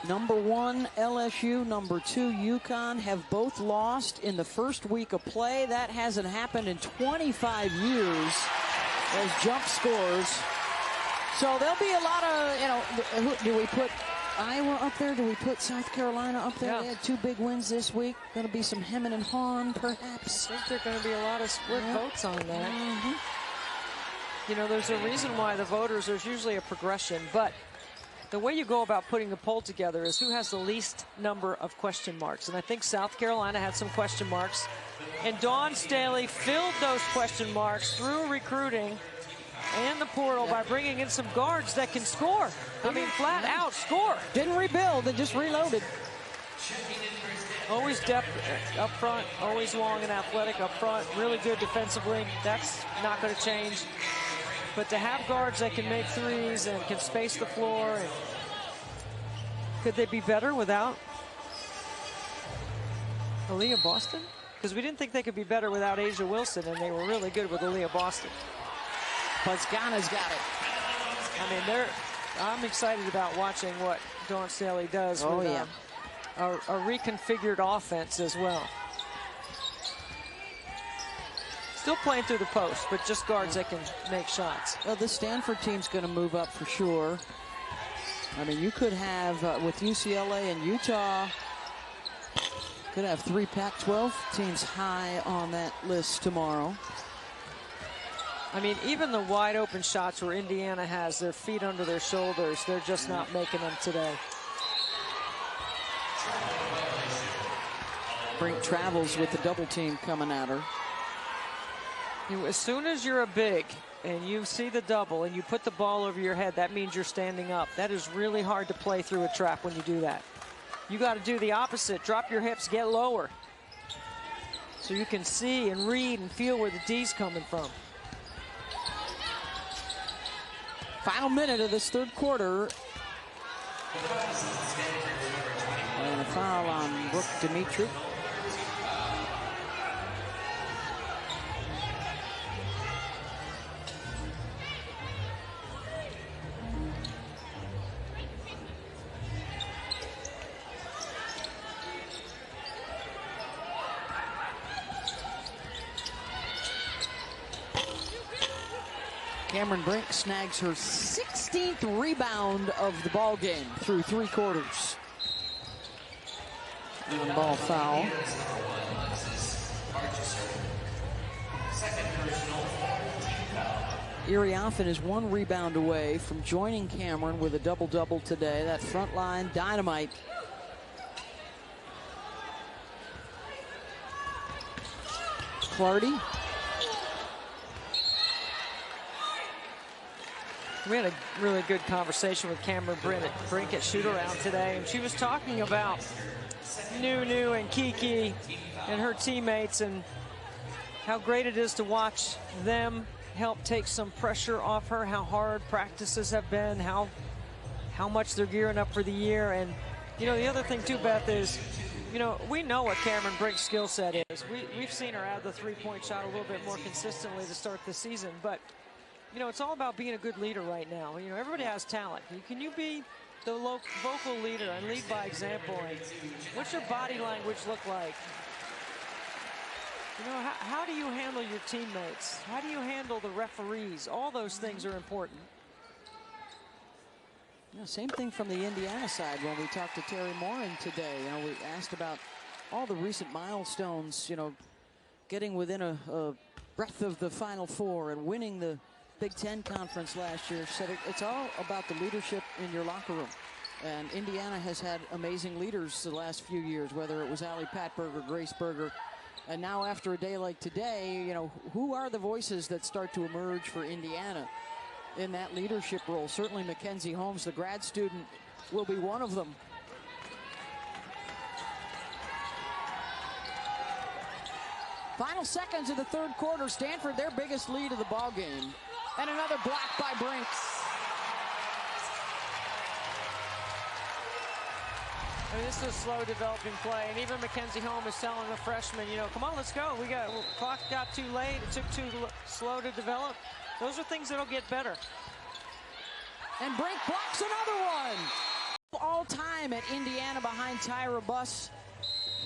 #1 LSU, #2 UConn have both lost in the first week of play. That hasn't happened in 25 years as jump scores. So there'll be a lot of, do we put Iowa up there? Do we put South Carolina up there? Yeah. They had 2 big wins this week. Going to be some hemming and hawing, perhaps. I think there are going to be a lot of split votes on that. You know, there's a reason why the voters, there's usually a progression, but the way you go about putting the poll together is who has the least number of question marks. And I think South Carolina had some question marks. And Dawn Staley filled those question marks through recruiting and the portal by bringing in some guards that can score. I mean, flat out score. Didn't rebuild, they just reloaded. Always depth up front, always long and athletic up front, really good defensively. That's not going to change. But to have guards that can make threes and can space the floor, and could they be better without Aaliyah Boston? Because we didn't think they could be better without Asia Wilson, and they were really good with Aaliyah Boston. Pazgana's got it. I mean, I'm excited about watching what Dawn Staley does with a reconfigured offense as well. Still playing through the post, but just guards that can make shots. Well, this Stanford team's going to move up for sure. I mean, you could have, with UCLA and Utah, could have 3 Pac-12 teams high on that list tomorrow. I mean, even the wide open shots where Indiana has their feet under their shoulders, they're just not making them today. Brink travels with the double team coming at her. As soon as you're a big and you see the double and you put the ball over your head, that means you're standing up. That is really hard to play through a trap when you do that. You got to do the opposite. Drop your hips, get lower, so you can see and read and feel where the D's coming from. Final minute of this third quarter. And a foul on Brooke Dimitri. Cameron Brink snags her 16th rebound of the ball game through 3 quarters. And ball foul. Iriafen is 1 rebound away from joining Cameron with a double-double today. That front line dynamite. Clardy. We had a really good conversation with Cameron Brink at shoot-around today, and she was talking about Nunu and Kiki and her teammates and how great it is to watch them help take some pressure off her, how hard practices have been, how much they're gearing up for the year. And, you know, the other thing, too, Beth, is, you know, we know what Cameron Brink's skill set is. We've seen her add the three-point shot a little bit more consistently to start the season, but you know, it's all about being a good leader right now. You know, everybody has talent. Can you be the vocal leader and lead by example? And what's your body language look like? You know, how do you handle your teammates? How do you handle the referees? All those things are important. You know, same thing from the Indiana side when we talked to Terry Morin today. You know, we asked about all the recent milestones, you know, getting within a breath of the Final Four and winning the Big Ten Conference last year. Said it's all about the leadership in your locker room. And Indiana has had amazing leaders the last few years, whether it was Allie Patberger, Grace Berger. And now after a day like today, you know, who are the voices that start to emerge for Indiana in that leadership role? Certainly Mackenzie Holmes, the grad student, will be one of them. Final seconds of the third quarter. Stanford, their biggest lead of the ball game. And another block by Brink. I mean, this is a slow developing play, and even Mackenzie Holmes is telling the freshman, you know, come on, let's go. Clock got too late. It took too slow to develop. Those are things that'll get better. And Brink blocks another one. All time at Indiana behind Tyra Buss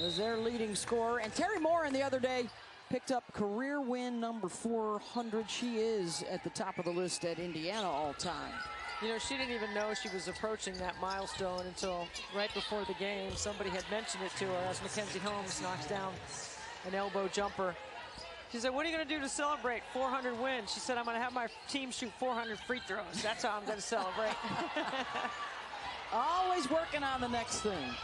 as their leading scorer. And Terry Morin the other day picked up career win number 400. She is at the top of the list at Indiana all time. You know, she didn't even know she was approaching that milestone until right before the game. Somebody had mentioned it to her as Mackenzie Holmes knocks down an elbow jumper. She said, what are you going to do to celebrate 400 wins? She said, I'm going to have my team shoot 400 free throws. That's how I'm going to celebrate. Always working on the next thing.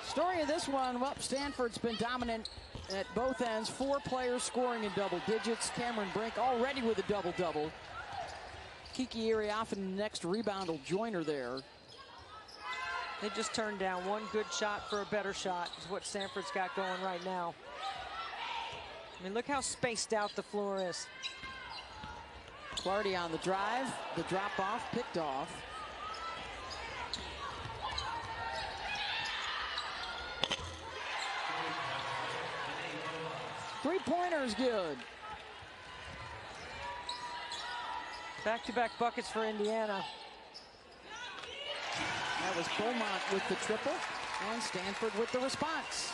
Story of this one, well, Stanford's been dominant at both ends. 4 players scoring in double digits. Cameron Brink already with a double-double. Kiki Iriafen, next rebound, will join her there. They just turned down one good shot for a better shot is what Stanford's got going right now. I mean, look how spaced out the floor is. Clardy on the drive, the drop off, picked off. Three-pointer is good. Back-to-back buckets for Indiana. That was Beaumont with the triple and Stanford with the response.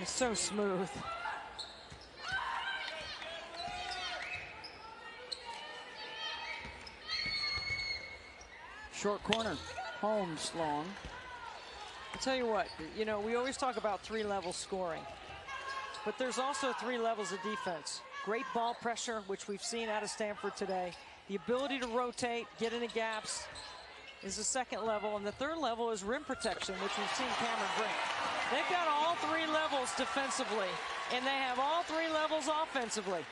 It's so smooth. Short corner, Holmes long. I'll tell you what, you know, we always talk about 3-level scoring, but there's also 3 levels of defense. Great ball pressure, which we've seen out of Stanford today. The ability to rotate, get into gaps is the 2nd level, and the 3rd level is rim protection, which we've seen Cameron bring. They've got all 3 levels defensively, and they have all 3 levels offensively.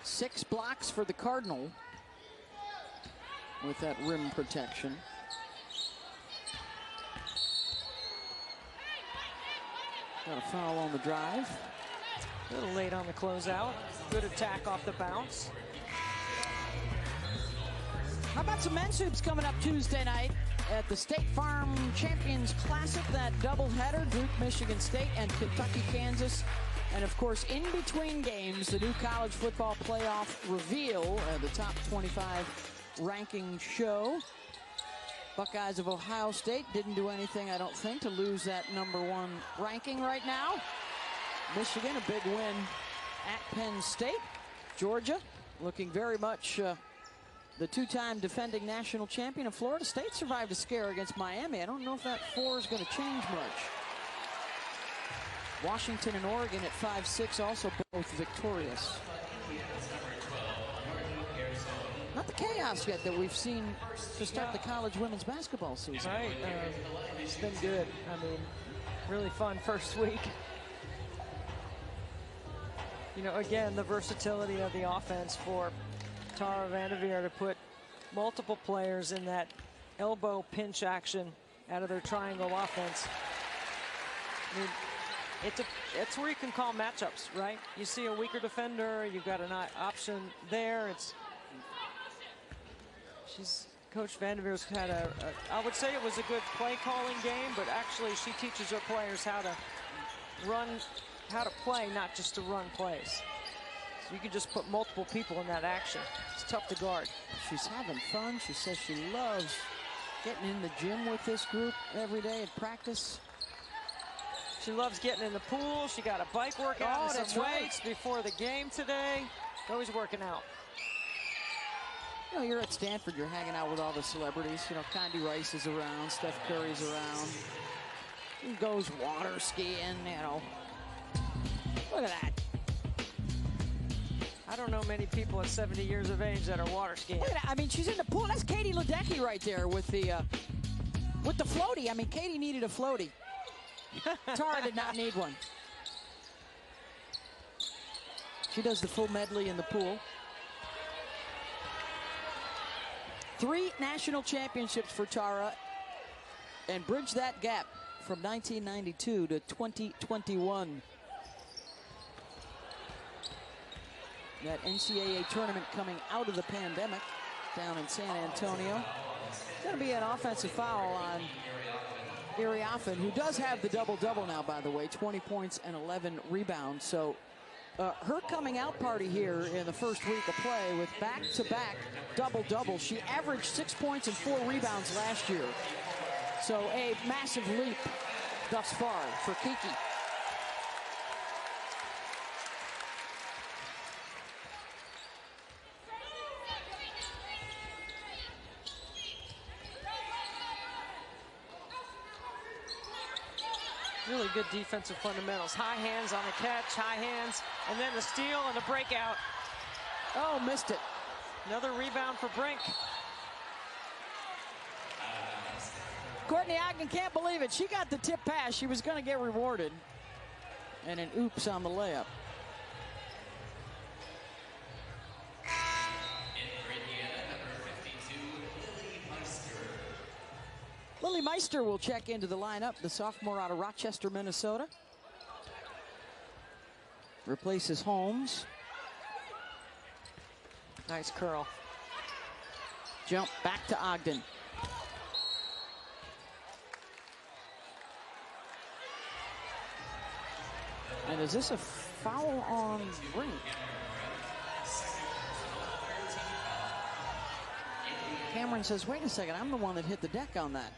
6 blocks for the Cardinal with that rim protection. Got a foul on the drive. A little late on the closeout. Good attack off the bounce. How about some men's hoops coming up Tuesday night at the State Farm Champions Classic, that doubleheader, Duke, Michigan State, and Kentucky, Kansas. And of course, in between games, the new college football playoff reveal, the top 25 ranking show. Buckeyes of Ohio State didn't do anything, I don't think, to lose that #1 ranking right now. Michigan, a big win at Penn State. Georgia, looking very much the 2-time defending national champion. Of Florida State survived a scare against Miami. I don't know if that 4 is going to change much. Washington and Oregon at 5-6, also both victorious. Not the chaos yet that we've seen to start the college women's basketball season. Right, it's been good. I mean, really fun first week. You know, again, the versatility of the offense for Tara Vanderveer to put multiple players in that elbow pinch action out of their triangle offense. I mean, it's where you can call matchups, right? You see a weaker defender, you've got an option there. Coach Vanderveer's had I would say it was a good play calling game, but actually she teaches her players how to play, not just to run plays. So you can just put multiple people in that action. It's tough to guard. She's having fun. She says she loves getting in the gym with this group every day at practice. She loves getting in the pool. She got a bike workout and some weights before the game today. Always working out. You know, you're at Stanford, you're hanging out with all the celebrities. You know, Condi Rice is around, Steph Curry's around. He goes water skiing, you know. Look at that. I don't know many people at 70 years of age that are water skiing. Look at that. I mean, she's in the pool. That's Katie Ledecky right there with the floaty. I mean, Katie needed a floaty. Tara did not need one. She does the full medley in the pool. 3 national championships for Tara, and bridge that gap from 1992 to 2021. That NCAA tournament coming out of the pandemic down in San Antonio. It's going to be an offensive foul on Iriafen, who does have the double-double now, by the way, 20 points and 11 rebounds. So her coming out party here in the first week of play with back-to-back double-double. She averaged 6 points and 4 rebounds last year. So a massive leap thus far for Kiki. Really good defensive fundamentals. High hands on the catch, high hands, and then the steal and the breakout. Oh, missed it. Another rebound for Brink. Courtney Ogden can't believe it. She got the tip pass. She was going to get rewarded. And an oops on the layup. Lily Meister will check into the lineup, the sophomore out of Rochester, Minnesota. Replaces Holmes. Nice curl. Jump back to Ogden. And is this a foul on Brink? Cameron says, wait a second, I'm the one that hit the deck on that.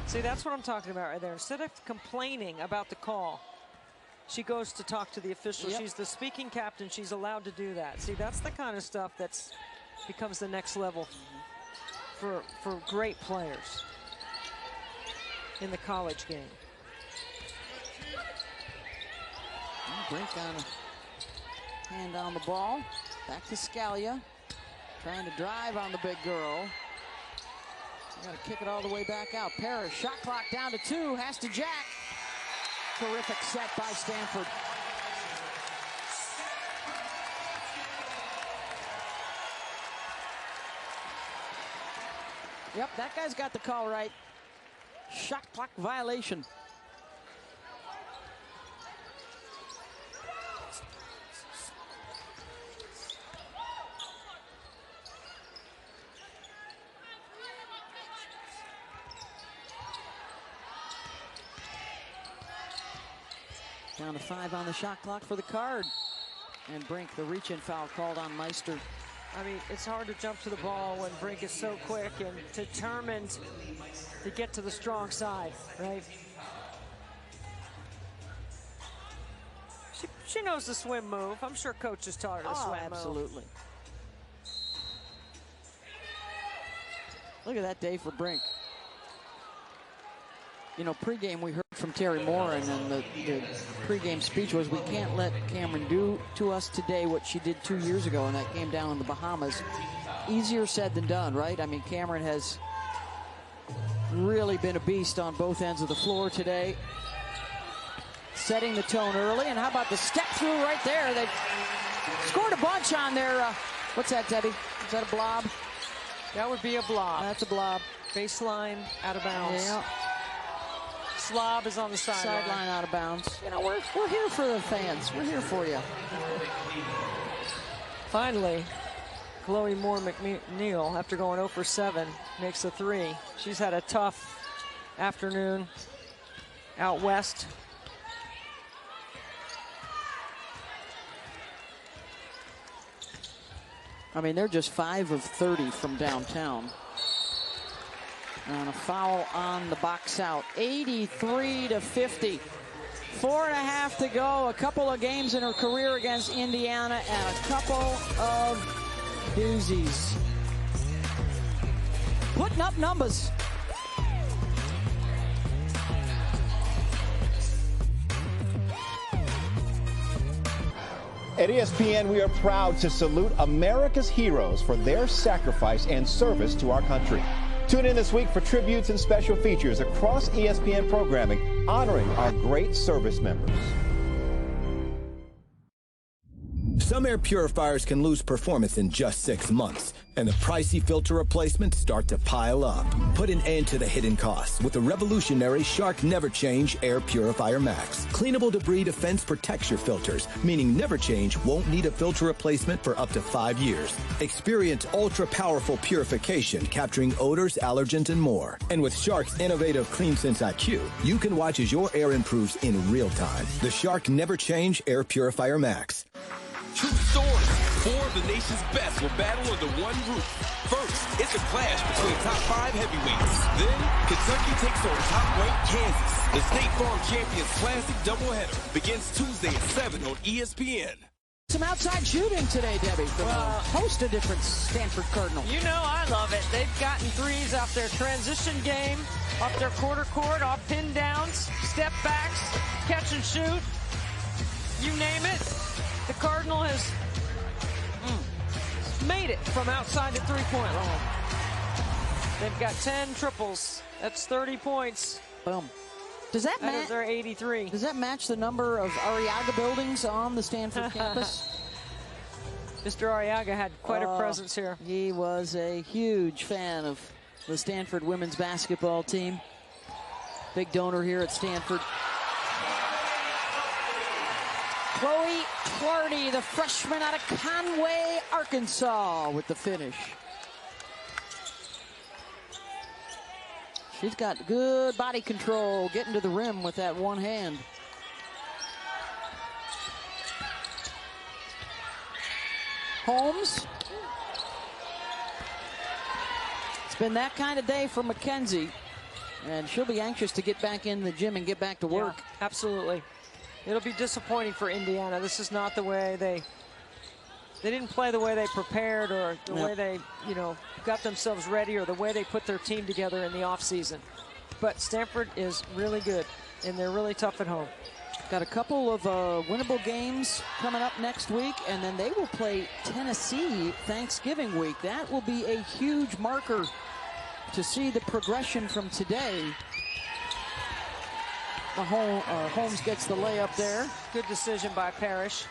See, that's what I'm talking about right there. Instead of complaining about the call, she goes to talk to the official. Yep. She's the speaking captain. She's allowed to do that. See, that's the kind of stuff that's becomes the next level for great players in the college game. Brink on a hand on the ball. Back to Scalia. Trying to drive on the big girl. Got to kick it all the way back out. Parrish, shot clock down to 2, has to jack. Terrific set by Stanford. Yep, that guy's got the call right. Shot clock violation. Down to 5 on the shot clock for the Card. And Brink, the reach-in foul called on Meister. I mean, it's hard to jump to the ball when Brink is so quick and determined to get to the strong side, right? She knows the swim move. I'm sure coach has taught her the swim absolutely. move. Look at that day for Brink. You know, pregame we heard from Terry Moore, and then the pregame speech was, we can't let Cameron do to us today what she did 2 years ago in that game down in the Bahamas. Easier said than done, right? I mean, Cameron has really been a beast on both ends of the floor today. Setting the tone early, and how about the step through right there? They scored a bunch on their, what's that, Debbie? Is that a blob? That would be a blob. That's a blob. Baseline out of bounds. Yeah. Slob is on the sideline. Sideline out of bounds. You know, we're here for the fans. We're here for you. Finally, Chloe Moore McNeil, after going 0 for 7, makes a 3. She's had a tough afternoon out west. I mean, they're just 5 of 30 from downtown. And a foul on the box out. 83-50. 4.5 to go. A couple of games in her career against Indiana and a couple of doozies. Putting up numbers. At ESPN, we are proud to salute America's heroes for their sacrifice and service to our country. Tune in this week for tributes and special features across ESPN programming honoring our great service members. Some air purifiers can lose performance in just 6 months, and the pricey filter replacements start to pile up. Put an end to the hidden costs with the revolutionary Shark Never Change Air Purifier Max. Cleanable debris defense protects your filters, meaning Never Change won't need a filter replacement for up to 5 years. Experience ultra-powerful purification, capturing odors, allergens, and more. And with Shark's innovative CleanSense IQ, you can watch as your air improves in real time. The Shark Never Change Air Purifier Max. True story. 4 of the nation's best will battle under one roof. First, it's a clash between top 5 heavyweights. Then, Kentucky takes on top-ranked Kansas. The State Farm Champions Classic doubleheader begins Tuesday at 7 on ESPN. Some outside shooting today, Debbie, from a host of different Stanford Cardinals. You know I love it. They've gotten threes off their transition game, off their quarter court, off pin downs, step backs, catch and shoot. You name it. The Cardinal has made it from outside the three-point line. They've got 10 triples. That's 30 points. Boom. Does that match? They're 83. Does that match the number of Arriaga buildings on the Stanford campus? Mr. Arriaga had quite a presence here. He was a huge fan of the Stanford women's basketball team. Big donor here at Stanford. Chloe Clardy, the freshman out of Conway, Arkansas, with the finish. She's got good body control, getting to the rim with that one hand. Holmes. It's been that kind of day for Mackenzie, and she'll be anxious to get back in the gym and get back to work. Yeah, absolutely. It'll be disappointing for Indiana. This is not the way they didn't play the way they prepared, or the way they, got themselves ready, or the way they put their team together in the offseason. But Stanford is really good, and they're really tough at home. Got a couple of winnable games coming up next week, and then they will play Tennessee Thanksgiving week. That will be a huge marker to see the progression from today. Holmes gets the layup there. Good decision by Parrish.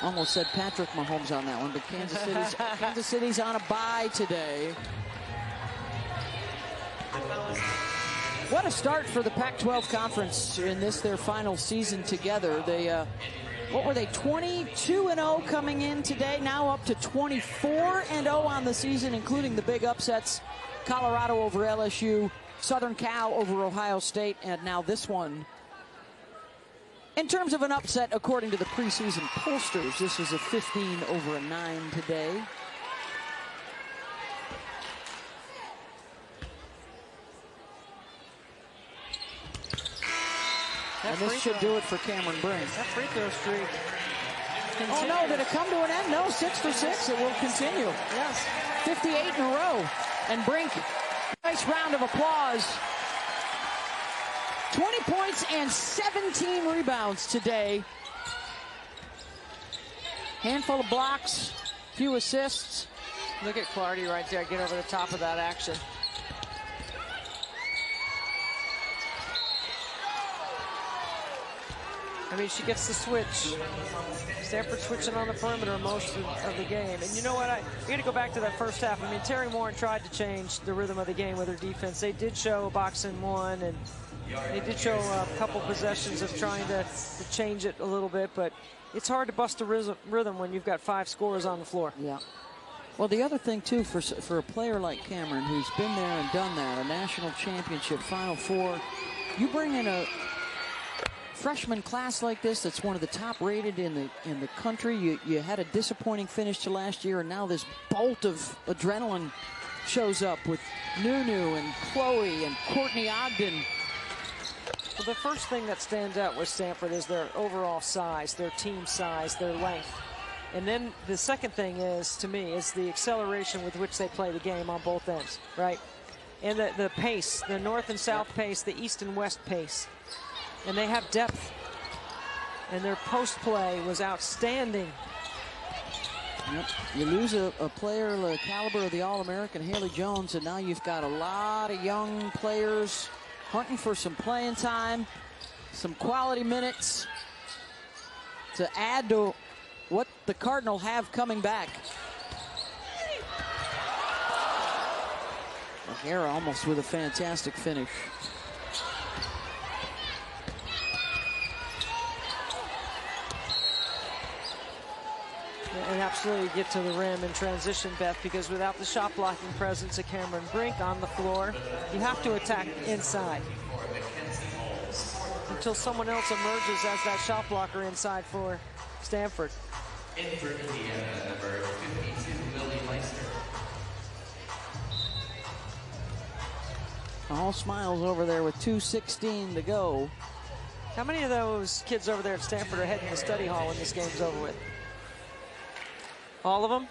Almost said Patrick Mahomes on that one, but Kansas City's on a bye today. What a start for the Pac-12 Conference in their final season together. They, what were they, 22-0 coming in today, now up to 24-0 on the season, including the big upsets. Colorado over LSU, Southern Cal over Ohio State, and now this one. In terms of an upset, according to the preseason pollsters, this is a 15-9 today. And this should do it for Cameron Brink. That free throw streak continues. Oh no, did it come to an end? No, 6 for 6. It will continue. Yes. 58 in a row. And Brink, nice round of applause. 20 points and 17 rebounds today. Handful of blocks, few assists. Look at Clardy right there, get over the top of that action. I mean, she gets the switch. Stanford switching on the perimeter most of the game. And you know what? We got to go back to that first half. I mean, Terry Morin tried to change the rhythm of the game with her defense. They did show a box and one, and they did show a couple possessions of trying to change it a little bit. But it's hard to bust the rhythm when you've got 5 scorers on the floor. Yeah. Well, the other thing, too, for a player like Cameron, who's been there and done that, a national championship, Final Four, you bring in a freshman class like this that's one of the top rated in the country. You had a disappointing finish to last year, and now this bolt of adrenaline shows up with Nunu and Chloe and Courtney Ogden. Well, the first thing that stands out with Stanford is their overall size, their team size, their length. And then the second thing is, to me, is the acceleration with which they play the game on both ends, right? And the pace, the north and south pace, the east and west pace. And they have depth. And their post play was outstanding. Yep. You lose a player the caliber of the All-American Haley Jones, and now you've got a lot of young players hunting for some playing time, some quality minutes to add to what the Cardinal have coming back. O'Hara almost with a fantastic finish. And absolutely get to the rim in transition, Beth, because without the shot blocking presence of Cameron Brink on the floor, you have to attack inside until someone else emerges as that shot blocker inside for Stanford. In for Indiana, number 52, Willie Meister. All smiles over there with 2:16 to go. How many of those kids over there at Stanford are heading to study hall when this game's over with? All of them?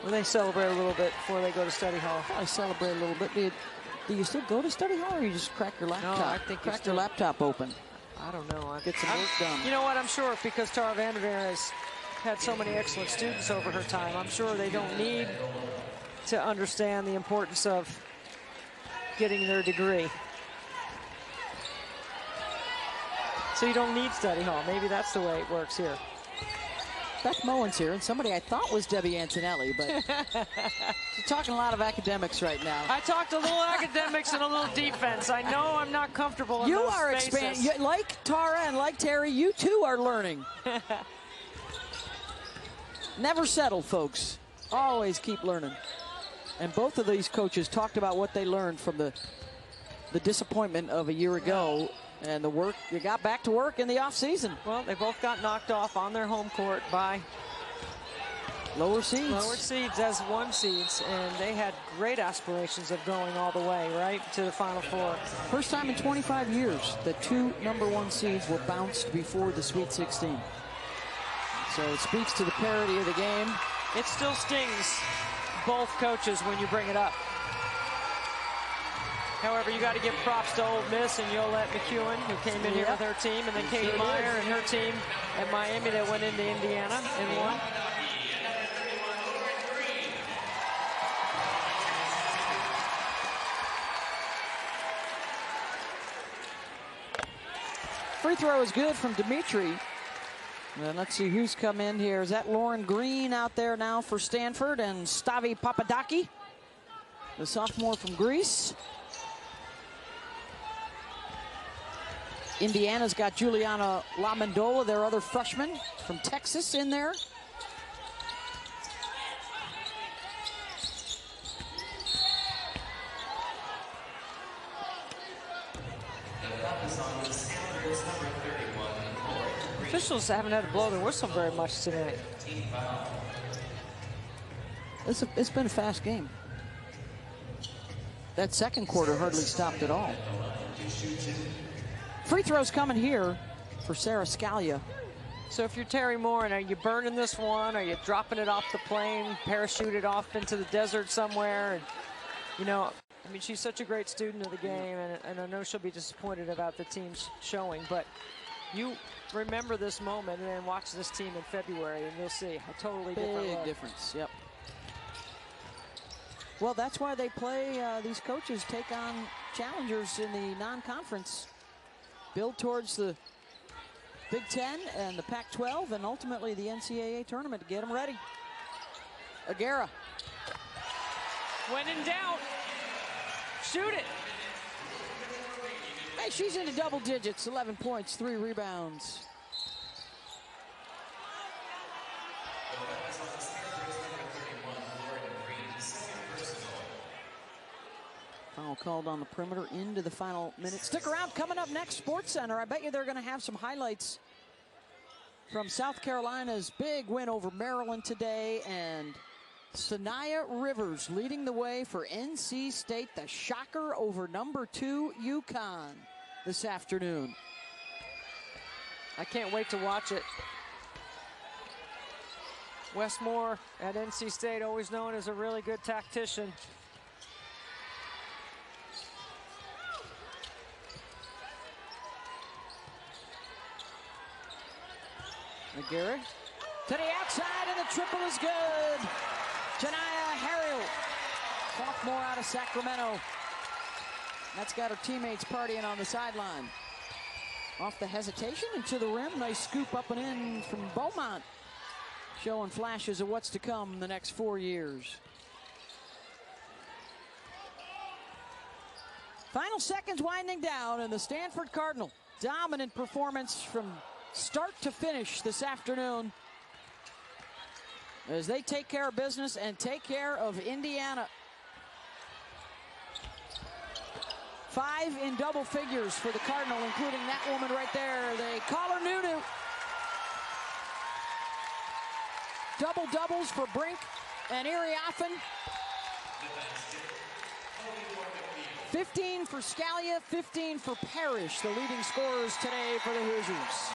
Or they celebrate a little bit before they go to study hall? I celebrate a little bit. Do you still go to study hall, or you just crack your laptop? No, I think crack your laptop open. I don't know. Get some work done. You know what? I'm sure because Tara Vanderveer has had so many excellent students over her time, I'm sure they don't need to understand the importance of getting their degree. So you don't need study hall. Maybe that's the way it works here. Beth Moen's here, and somebody I thought was Debbie Antonelli, but she's talking a lot of academics right now. I talked a little academics and a little defense. I know I'm not comfortable in those spaces. Expanding. Like Tara and like Terry, you too are learning. Never settle, folks. Always keep learning. And both of these coaches talked about what they learned from the disappointment of a year ago. And the work, you got back to work in the offseason. Well, they both got knocked off on their home court by lower seeds. Lower seeds as 1 seeds, and they had great aspirations of going all the way, right, to the Final Four. First time in 25 years that 2 #1 seeds were bounced before the Sweet 16. So it speaks to the parity of the game. It still stings both coaches when you bring it up. However, you got to give props to Ole Miss and Yolette McEwen, who came in here with her team, and then Katie Meyer and her team at Miami that went into Indiana and won. Free throw is good from Dimitri. And let's see who's come in here. Is that Lauren Green out there now for Stanford, and Stavi Papadaki, the sophomore from Greece. Indiana's got Juliana LaMendola, their other freshman from Texas, in there. Officials haven't had to blow their whistle very much tonight. It's been a fast game. That second quarter hardly stopped at all. Free throws coming here for Sarah Scalia. So if you're Terry Moore, and are you burning this one? Are you dropping it off the plane, parachute it off into the desert somewhere? And, you know, I mean, she's such a great student of the game, and I know she'll be disappointed about the team's showing, but you remember this moment and then watch this team in February, and you'll see a totally different look. Big difference, yep. Well, that's why they play, these coaches take on challengers in the non-conference. Build towards the Big Ten and the Pac-12 and ultimately the NCAA tournament to get them ready. Aguera. When in doubt, shoot it. Hey, she's into double digits, 11 points, 3 rebounds. Foul called on the perimeter into the final minute. Stick around, coming up next, Sports Center. I bet you they're going to have some highlights from South Carolina's big win over Maryland today, and Sanaya Rivers leading the way for NC State, the shocker over #2 UConn this afternoon. I can't wait to watch it. Wes Moore at NC State, always known as a really good tactician. Aguirre to the outside, and the triple is good. Janiyah Harrell, sophomore out of Sacramento. That's got her teammates partying on the sideline. Off the hesitation and to the rim. Nice scoop up and in from Beaumont, showing flashes of what's to come in the next 4 years. Final seconds winding down, and the Stanford Cardinal, dominant performance from start to finish this afternoon as they take care of business and take care of Indiana. 5 in double figures for the Cardinal, including that woman right there. They call her Nunu. Double doubles for Brink and Iriafen. 15 for Scalia, 15 for Parrish, the leading scorers today for the Hoosiers.